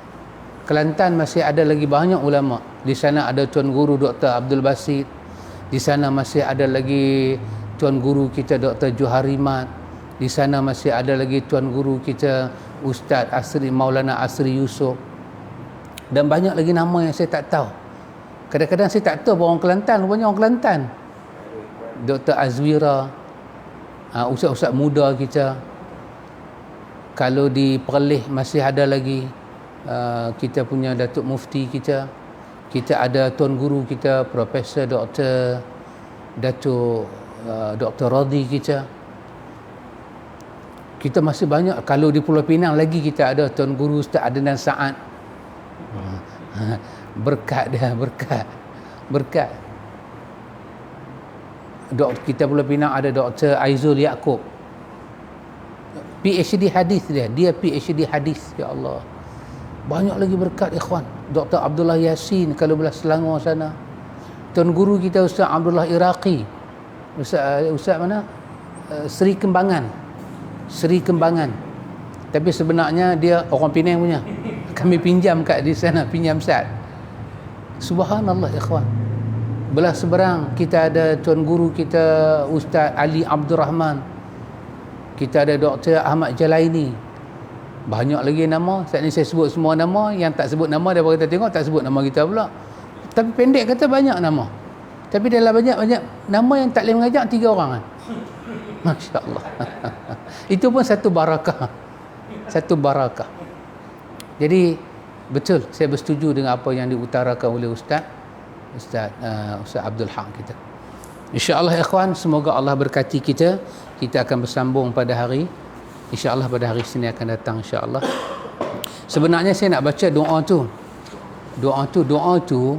Kelantan masih ada lagi banyak ulama. Di sana ada Tuan Guru Dr. Abdul Basit. Di sana masih ada lagi Tuan Guru kita Dr. Joharimat. Di sana masih ada lagi Tuan Guru kita Ustaz Asri, Maulana Asri Yusof. Dan banyak lagi nama yang saya tak tahu. Kadang-kadang saya tak tahu orang Kelantan, rupanya orang Kelantan. Dr. Azwira, ustaz-ustaz muda kita. Kalau di Perlis masih ada lagi kita punya Datuk Mufti kita. Kita ada Tuan Guru kita Profesor Dr. Datuk Dr. Radhi kita. Kita masih banyak. Kalau di Pulau Pinang lagi kita ada Tuan Guru Ustaz Adnan Saad. Berkat dia, berkat. Kita Pulau Pinang ada Dr. Aizul Yaakob, PhD hadis dia PhD hadis. Ya Allah, banyak lagi berkat ikhwan. Dr. Abdullah Yasin kalau belah Selangor sana. Tuan Guru kita Ustaz Abdullah Iraqi, Ustaz mana? Seri Kembangan. Tapi sebenarnya dia orang Penang punya. Kami pinjam kat di sana, pinjam Ustaz. Subhanallah ikhwan. Belah seberang kita ada Tuan Guru kita Ustaz Ali Abdul Rahman. Kita ada Dr. Ahmad Jalaini. Banyak lagi nama. Saat ni saya sebut semua nama. Yang tak sebut nama dia kita tengok tak sebut nama kita pula. Tapi pendek kata banyak nama. Tapi dalam banyak-banyak nama yang tak boleh mengajak 3 orang kan. Masya Allah. Itu pun satu barakah. Satu barakah. Jadi betul, saya bersetuju dengan apa yang diutarakan oleh Ustaz Abdul Haq kita. InsyaAllah ikhwan, semoga Allah berkati kita. Kita akan bersambung pada hari, InsyaAllah pada hari Senin akan datang, InsyaAllah. Sebenarnya saya nak baca doa tu,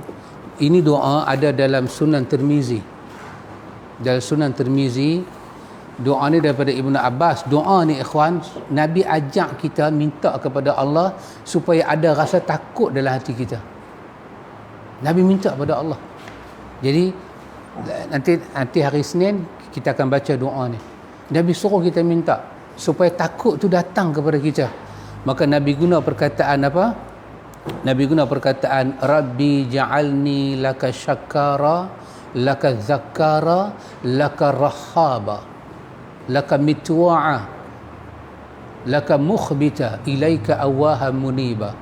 ini doa ada dalam Sunan Tirmizi. Dalam Sunan Tirmizi, doa ni daripada Ibnu Abbas. Doa ni ikhwan, Nabi ajak kita minta kepada Allah supaya ada rasa takut dalam hati kita. Nabi minta kepada Allah. Jadi nanti hari Senin kita akan baca doa ni. Nabi suruh kita minta supaya takut tu datang kepada kita. Maka Nabi guna perkataan apa? Nabi guna perkataan Rabbi ja'alni laka syakara, laka zakara, laka rahaba, laka mitwa'a, laka mukhbita, ilaika awaha muniba.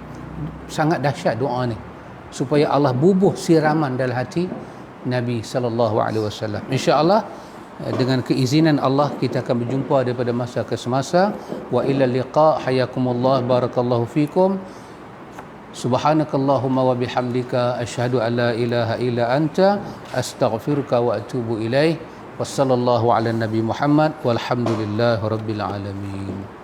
Sangat dahsyat doa ni, supaya Allah bubuh siraman dalam hati Nabi SAW. InsyaAllah dengan keizinan Allah kita akan berjumpa daripada masa ke semasa. Wa ila liqa, hayakumullah, barakallahu fikum. Subhanakallahumma wa bihamdika asyhadu an la ilaha illa anta astaghfiruka wa atubu ilaih. Wassallallahu ala nabi Muhammad walhamdulillahi rabbil alamin.